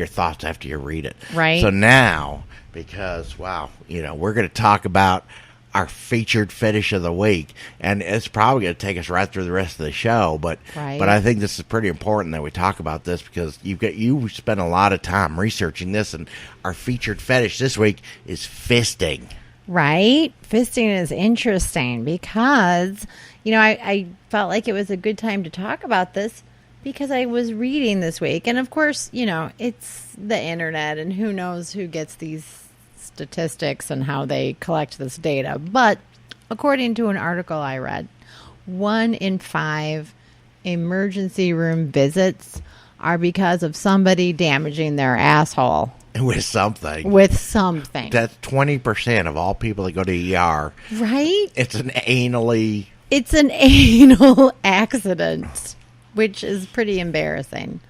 thoughts after you read it. Right. So now, because we're going to talk about our featured fetish of the week, and it's probably going to take us right through the rest of the show. But I think this is pretty important that we talk about this, because you spent a lot of time researching this, and our featured fetish this week is fisting. Right? Fisting is interesting because, I felt like it was a good time to talk about this because I was reading this week. And of course, it's the internet and who knows who gets these statistics and how they collect this data. But according to an article I read, 1 in 5 emergency room visits are because of somebody damaging their asshole. With something. That's 20% of all people that go to ER. Right? It's an anal accident, which is pretty embarrassing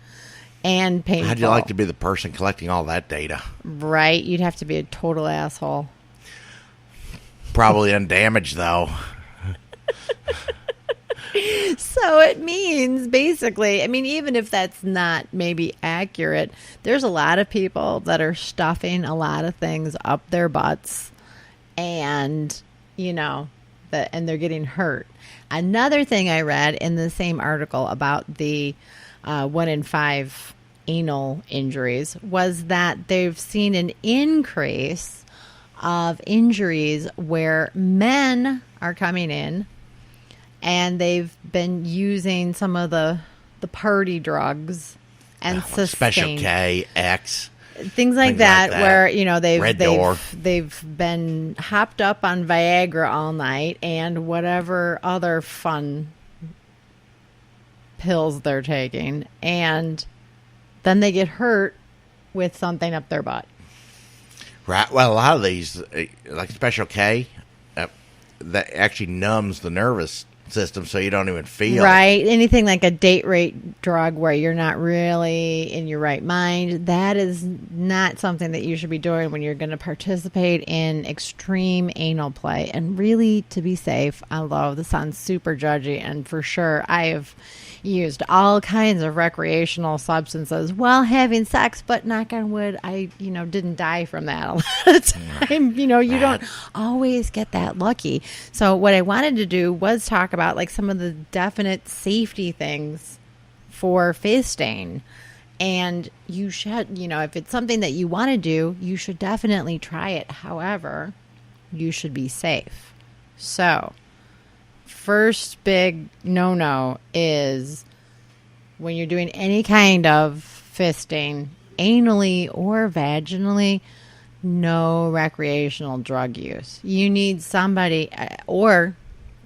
and painful. How'd you like to be the person collecting all that data? Right? You'd have to be a total asshole. Probably undamaged, though. So it means basically, even if that's not maybe accurate, there's a lot of people that are stuffing a lot of things up their butts and, and they're getting hurt. Another thing I read in the same article about the 1 in 5 anal injuries was that they've seen an increase of injuries where men are coming in and they've been using some of the party drugs and Special K, X, things like that, where they've been hopped up on Viagra all night and whatever other fun pills they're taking, and then they get hurt with something up their butt. Right. Well, a lot of these, like Special K, that actually numbs the nervous system so you don't even feel right. Anything like a date rape drug where you're not really in your right mind, that is not something that you should be doing when you're going to participate in extreme anal play. And really, to be safe, although this sounds super judgy, and for sure I have used all kinds of recreational substances while having sex, but knock on wood, I didn't die from that a lot of time. You don't always get that lucky. So what I wanted to do was talk about like some of the definite safety things for fisting. And you should, if it's something that you want to do, you should definitely try it. However, you should be safe. So first big no-no is when you're doing any kind of fisting, anally or vaginally, no recreational drug use. You need somebody, or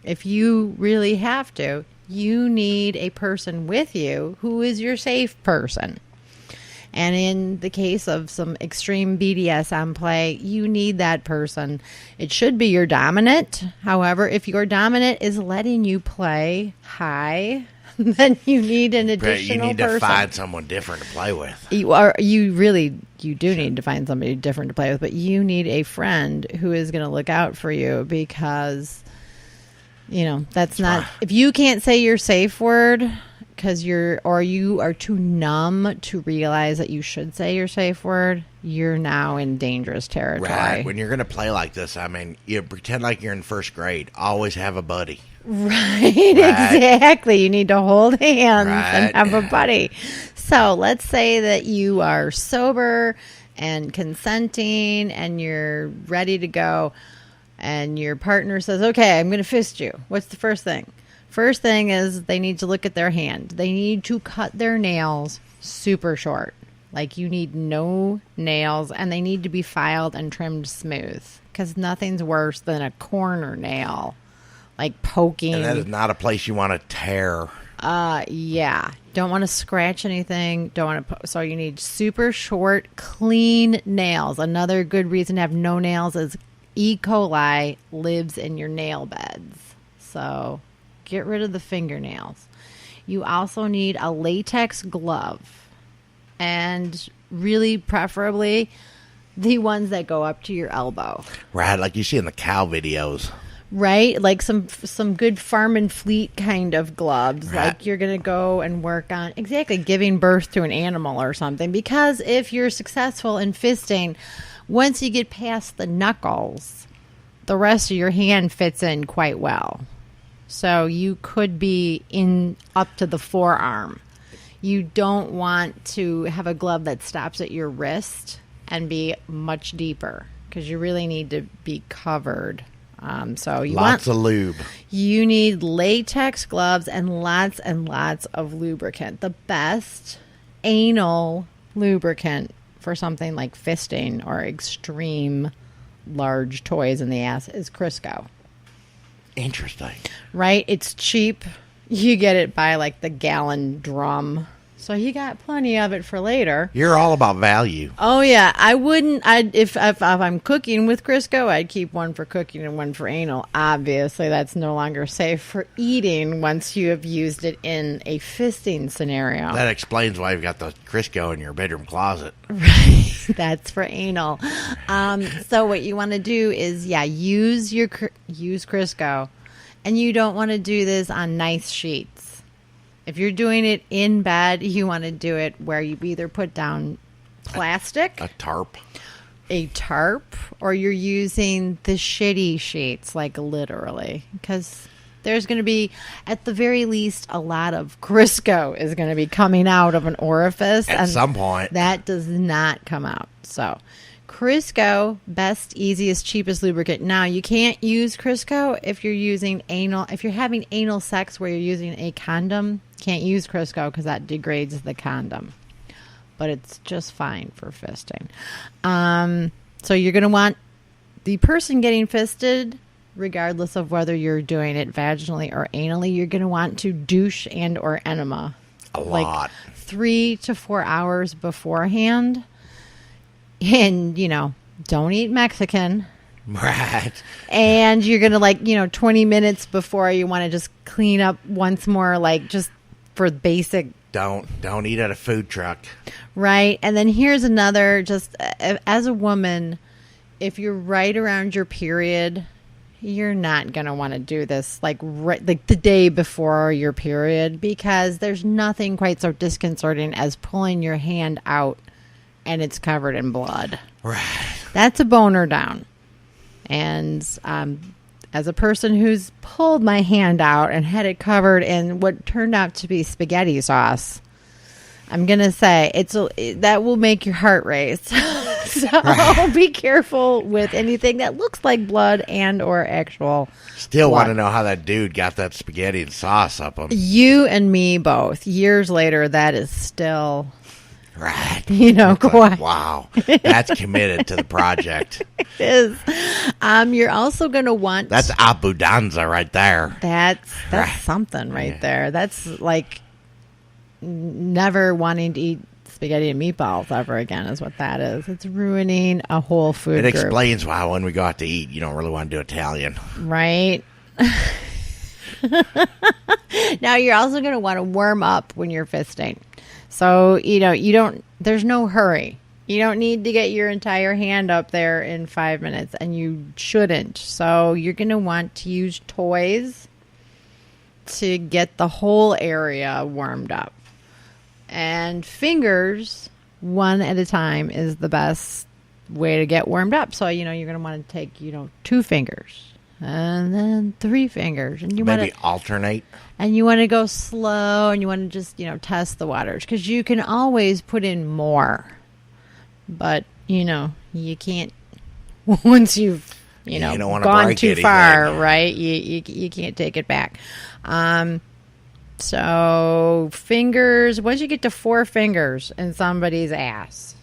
if you really have to, you need a person with you who is your safe person. And in the case of some extreme BDSM play, you need that person. It should be your dominant. However, if your dominant is letting you play high, then you need an additional person. You need to find someone different to play with. You do need to find somebody different to play with, but you need a friend who is going to look out for you, because, that's not, if you can't say your safe word, because you are too numb to realize that you should say your safe word, you're now in dangerous territory. Right. When you're going to play like this, you pretend like you're in first grade. Always have a buddy. Right. Exactly. You need to hold hands and have a buddy. So let's say that you are sober and consenting and you're ready to go, and your partner says, okay, I'm going to fist you. What's the first thing? First thing is they need to look at their hand. They need to cut their nails super short. Like, you need no nails, and they need to be filed and trimmed smooth, because nothing's worse than a corner nail, like poking. And that is not a place you want to tear. Yeah. Don't want to scratch anything. So you need super short, clean nails. Another good reason to have no nails is E. coli lives in your nail beds. So get rid of the fingernails. You also need a latex glove, and really preferably the ones that go up to your elbow. Right, like you see in the cow videos. Right, like some good Farm and Fleet kind of gloves. Right. Like you're going to go and work on giving birth to an animal or something. Because if you're successful in fisting, once you get past the knuckles, the rest of your hand fits in quite well. So you could be in up to the forearm. You don't want to have a glove that stops at your wrist and be much deeper, because you really need to be covered. So you lots of lube. You need latex gloves and lots of lubricant. The best anal lubricant for something like fisting or extreme large toys in the ass is Crisco. Interesting. Right? It's cheap. You get it by like the gallon drum. So you got plenty of it for later. You're all about value. Oh yeah, I wouldn't. If I'm cooking with Crisco, I'd keep one for cooking and one for anal. Obviously, that's no longer safe for eating once you have used it in a fisting scenario. That explains why you've got the Crisco in your bedroom closet. Right, that's for anal. So what you want to do is, use Crisco, and you don't want to do this on nice sheets. If you're doing it in bed, you want to do it where you either put down plastic. A tarp. a tarp or you're using the shitty sheets, like literally, because there's going to be, at the very least, a lot of Crisco is going to be coming out of an orifice. At some point. That does not come out. So Crisco, best, easiest, cheapest lubricant. Now, you can't use Crisco if you're having anal sex where you're using a condom. Can't use Crisco because that degrades the condom. But it's just fine for fisting. So you're going to want the person getting fisted, regardless of whether you're doing it vaginally or anally, you're going to want to douche and or enema. A lot. 3 to 4 hours beforehand. And, don't eat Mexican. Right. And you're going to 20 minutes before you want to just clean up once more, just for basic. Don't eat at a food truck. Right. And then here's another, just as a woman, if you're right around your period, you're not going to want to do this like the day before your period, because there's nothing quite so disconcerting as pulling your hand out and it's covered in blood. Right. That's a boner down. And as a person who's pulled my hand out and had it covered in what turned out to be spaghetti sauce, I'm going to say that will make your heart race. So be careful with anything that looks like blood and or actual Still blood. Want to know how that dude got that spaghetti and sauce up him. You and me both. Years later, that is still... Right. Quite. Wow. That's committed to the project. It is. You're also going to want... That's abundanza right there. That's Right. something right there. That's like never wanting to eat spaghetti and meatballs ever again is what that is. It's ruining a whole food It group. explains why when we go out to eat, you don't really want to do Italian. Right? Now, you're also going to want to warm up when you're fisting. So, there's no hurry. You don't need to get your entire hand up there in 5 minutes, and you shouldn't. So you're going to want to use toys to get the whole area warmed up. And fingers, one at a time, is the best way to get warmed up. So, you're going to want to take, 2 fingers and then 3 fingers. And you Maybe alternate. And you want to go slow, and you want to just, test the waters, because you can always put in more. But, you can't, once you've, You don't wanna gone break too anything. far, right? You can't take it back. So fingers, once you get to 4 fingers in somebody's ass,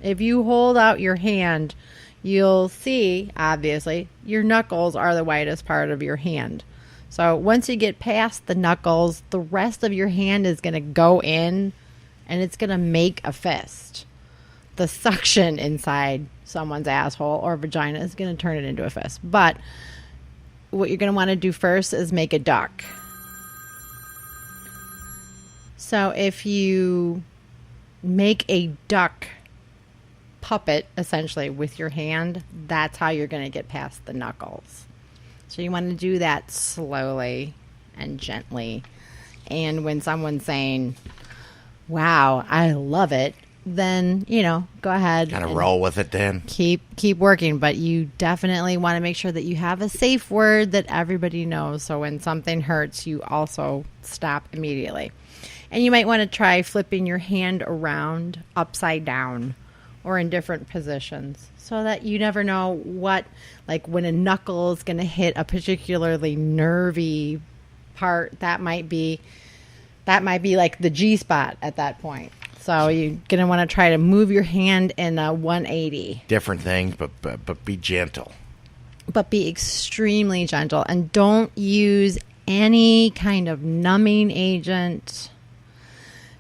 if you hold out your hand, you'll see, obviously, your knuckles are the widest part of your hand. So once you get past the knuckles, the rest of your hand is going to go in, and it's going to make a fist. The suction inside someone's asshole or vagina is going to turn it into a fist. But what you're going to want to do first is make a duck. So if you make a duck puppet, essentially, with your hand, that's how you're going to get past the knuckles. So you want to do that slowly and gently. And when someone's saying, wow, I love it, then, go ahead. Kind of roll with it then. Keep working. But you definitely want to make sure that you have a safe word that everybody knows. So when something hurts, you also stop immediately. And you might want to try flipping your hand around upside down or in different positions, so that you never know what, like when a knuckle is going to hit a particularly nervy part, that might be like the G spot at that point. So you're going to want to try to move your hand in a 180. Different things, but be gentle. But be extremely gentle, and don't use any kind of numbing agent.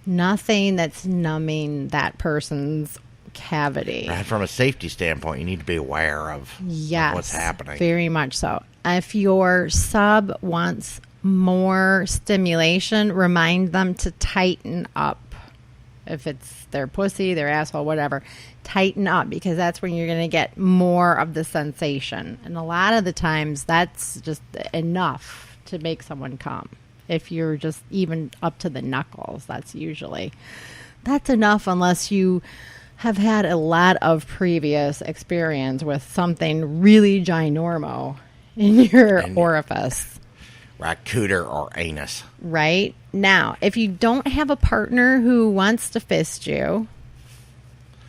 Nothing that's numbing that person's cavity. Right, from a safety standpoint, you need to be aware of what's happening. Very much so. If your sub wants more stimulation, remind them to tighten up. If it's their pussy, their asshole, whatever, tighten up, because that's when you're going to get more of the sensation. And a lot of the times, that's just enough to make someone come. If you're just even up to the knuckles, that's enough, unless you have had a lot of previous experience with something really ginormo in your orifice. Right, cooter or anus. Right? Now, if you don't have a partner who wants to fist you,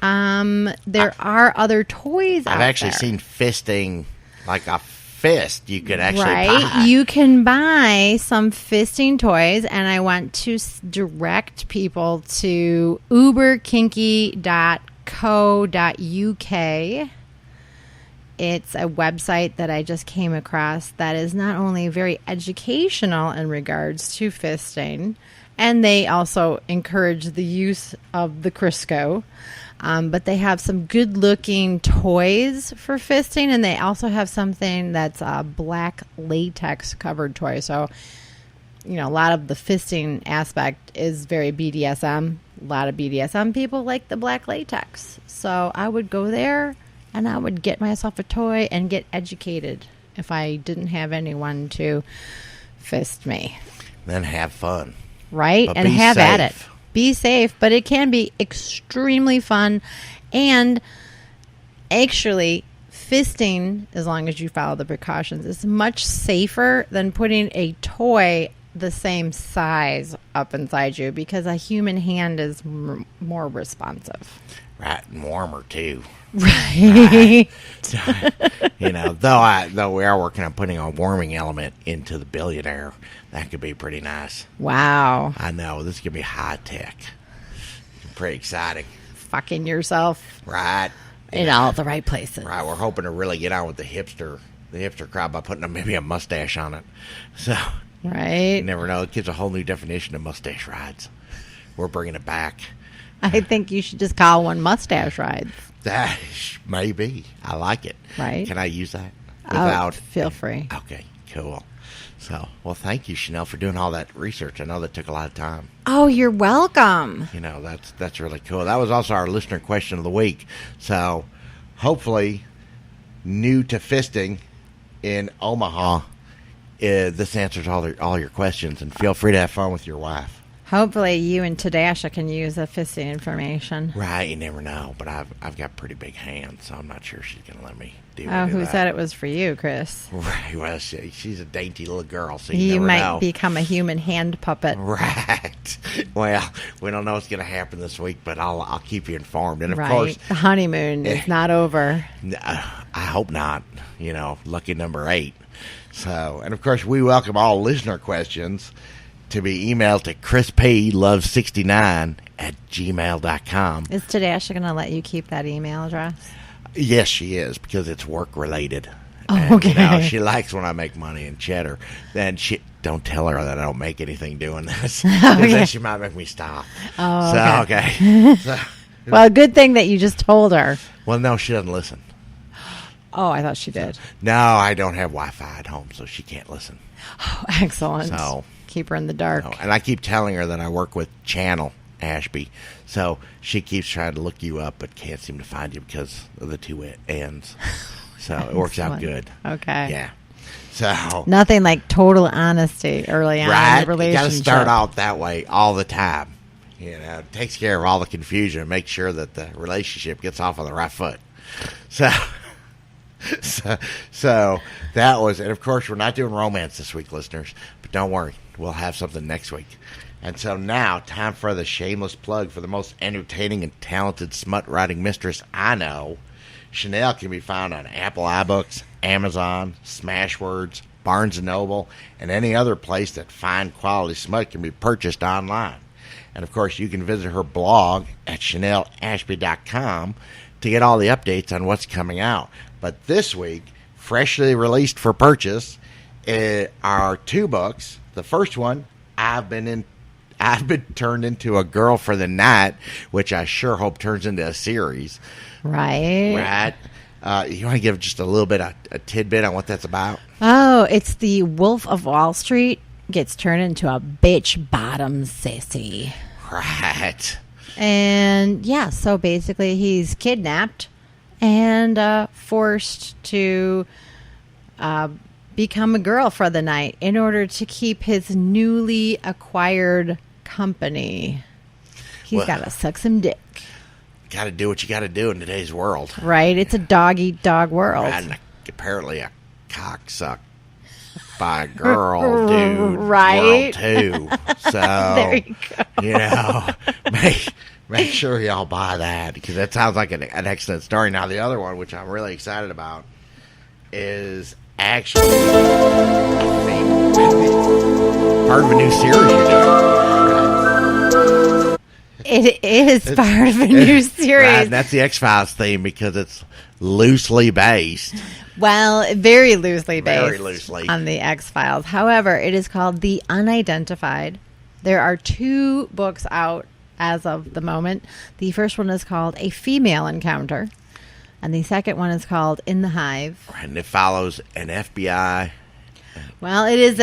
there are other toys out there. I've actually seen fisting, like a fist you could actually buy. You can buy some fisting toys, and I want to direct people to uberkinky.co.uk. It's a website that I just came across that is not only very educational in regards to fisting, and they also encourage the use of the Crisco, but they have some good-looking toys for fisting, and they also have something that's a black latex covered toy. So, you know, a lot of the fisting aspect is very BDSM. A lot of BDSM people like the black latex. So I would go there, and I would get myself a toy and get educated if I didn't have anyone to fist me. Then have fun. Right? But and be have at it. safe. Be safe, but it can be extremely fun. And actually, fisting, as long as you follow the precautions, is much safer than putting a toy the same size up inside you, because a human hand is more responsive. Right, and warmer too. Right. You know, though we are working on putting a warming element into the billionaire, that could be pretty nice. Wow. I know, this could be high tech. Pretty exciting. Fucking yourself. Right. In all the right places. Right, we're hoping to really get on with the hipster crowd by putting maybe a mustache on it. So, right. you never know. It gives a whole new definition of mustache rides. We're bringing it back. I think you should just call one mustache rides. That maybe. I like it. Right. Can I use that? Feel free. Okay, cool. So, well, thank you, Chanel, for doing all that research. I know that took a lot of time. Oh, you're welcome. You know, that's really cool. That was also our listener question of the week. So, hopefully, new to fisting in Omaha, this answers all your questions. And feel free to have fun with your wife. Hopefully, you and Tadasha can use the fisting information. Right, you never know. But I've got pretty big hands, so I'm not sure she's going to let me do Oh, who that. said it was for you, Chris? Right, well, she's a dainty little girl, so You never might know. become a human hand puppet. Right. Well, we don't know what's going to happen this week, but I'll keep you informed. And of Right. course, The honeymoon is not over. I hope not. You know, lucky number 8. So, and of course, we welcome all listener questions to be emailed to chrisplove69@gmail.com. Is Tadasha going to let you keep that email address? Yes, she is, because it's work related. Oh, And, okay. you know, she likes when I make money in cheddar. Then don't tell her that I don't make anything doing this, because then she might make me stop. Oh, so, okay. So, Well, good thing that you just told her. well, no, she doesn't listen. Oh, I thought she did. No, I don't have Wi-Fi at home, so she can't listen. Oh, excellent. So, keep her in the dark. no. And I keep telling her that I work with Channel Ashby, so she keeps trying to look you up, but can't seem to find you because of the two ends. So it works out Excellent. good. Okay. Yeah. So Nothing like total honesty early on right, in the relationship. you got to start out that way all the time. You know, it takes care of all the confusion and make sure that the relationship gets off on the right foot. So that was, and of course, we're not doing romance this week, listeners, but don't worry, we'll have something next week. And so now, time for the shameless plug for the most entertaining and talented smut writing mistress I know. Chanel can be found on Apple iBooks, Amazon, Smashwords, Barnes & Noble, and any other place that fine quality smut can be purchased online. And of course, you can visit her blog at chaneltube9.com to get all the updates on what's coming out. But this week, freshly released for purchase, are 2 books. The first one, I've been turned into a girl for the night, which I sure hope turns into a series. Right. Right. You want to give just a little bit of a tidbit on what that's about? Oh, it's the Wolf of Wall Street gets turned into a bitch bottom sissy. Right. And yeah, so basically he's kidnapped and forced to become a girl for the night in order to keep his newly acquired company. He's got to suck some dick. got to do what you got to do in today's world. Right? It's a dog-eat-dog world. And apparently a cocksuck by a girl, dude, right? world too. So There you go. you know, make sure y'all buy that, because that sounds like an excellent story. Now the other one, which I'm really excited about, is actually part of a new series you're doing. It is part of a new series. Right, and that's the X-Files theme, because it's loosely based. Well, very loosely based Very loosely. on the X-Files. However, it is called The Unidentified. There are 2 books out as of the moment. The first one is called A Female Encounter, and the second one is called In the Hive. And it follows an FBI. Well, it is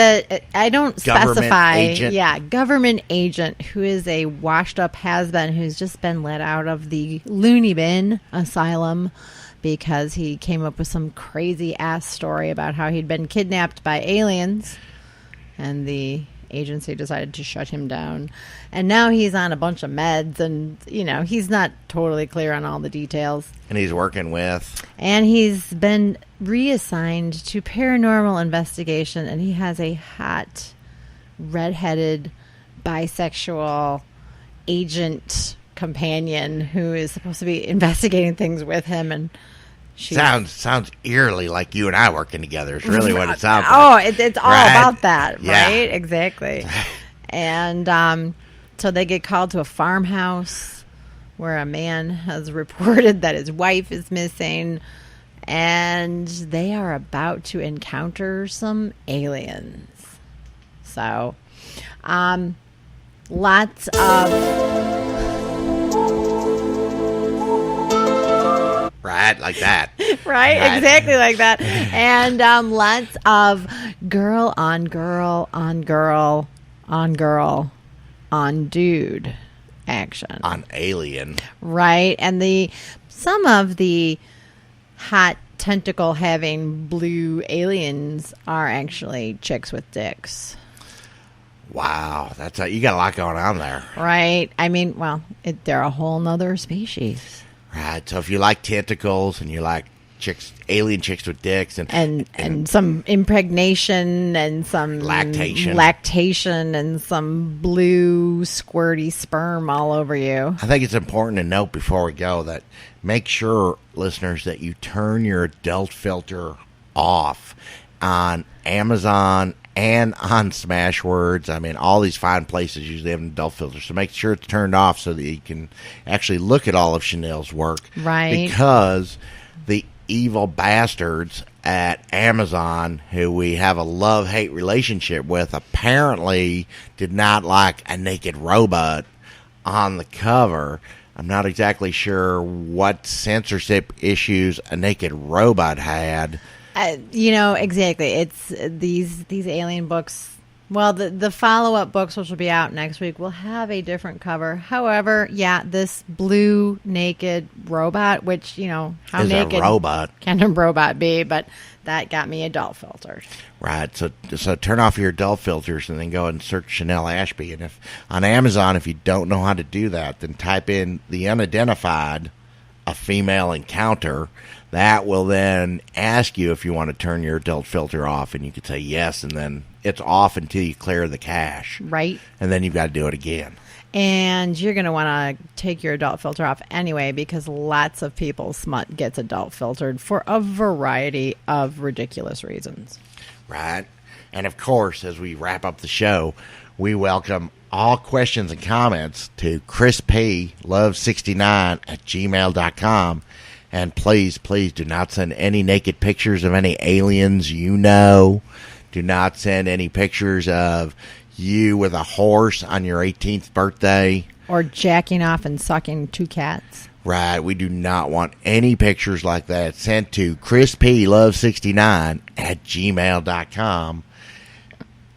I don't Government specify. agent. Yeah, government agent who is a washed-up has-been who's just been let out of the loony bin asylum because he came up with some crazy-ass story about how he'd been kidnapped by aliens, and the agency decided to shut him down. And now he's on a bunch of meds, and, he's not totally clear on all the details. And he's working with... And he's been reassigned to paranormal investigation, and he has a hot, redheaded, bisexual agent companion who is supposed to be investigating things with him, and sounds eerily like you and I working together. It's really what it sounds like. Oh, it's all Right? about that, Yeah. right? Exactly. And so they get called to a farmhouse where a man has reported that his wife is missing, and they are about to encounter some aliens. So, lots of... Right, like that. Right, Right. exactly like that. And lots of girl on girl on girl on girl on dude action. On Alien. Right, and some of the hot tentacle having blue aliens are actually chicks with dicks. Wow, you got a lot going on there. Right, I mean, well, they're a whole nother species. Right, so if you like tentacles and you like alien chicks with dicks and some impregnation and some lactation and some blue squirty sperm all over you. I think it's important to note before we go that make sure, listeners, that you turn your adult filter off on Amazon and on Smashwords. I mean, all these fine places usually have an adult filter, so make sure it's turned off so that you can actually look at all of Chanel's work. Right. Because the evil bastards at Amazon, who we have a love-hate relationship with, apparently did not like a naked robot on the cover. I'm not exactly sure what censorship issues a naked robot had. Exactly. It's these alien books. Well, the follow-up books, which will be out next week, will have a different cover. However, yeah, this blue naked robot, which, how is naked a robot. Can a robot be? But that got me adult filtered. Right. So turn off your adult filters and then go and search Chanel Ashby. And if on Amazon, if you don't know how to do that, then type in The Unidentified, A Female Encounter. That will then ask you if you want to turn your adult filter off, and you can say yes, and then it's off until you clear the cache. Right. And then you've got to do it again. And you're going to want to take your adult filter off anyway, because lots of people's smut gets adult filtered for a variety of ridiculous reasons. Right. And of course, as we wrap up the show, we welcome all questions and comments to chrisplove69@gmail.com. And please do not send any naked pictures of any aliens you know. Do not send any pictures of you with a horse on your 18th birthday. Or jacking off and sucking 2 cats. Right. We do not want any pictures like that sent to chrisplove69@gmail.com.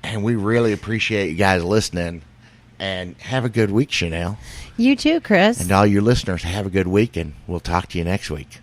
And we really appreciate you guys listening. And have a good week, Chanel. You too, Chris. And all your listeners, have a good week, and we'll talk to you next week.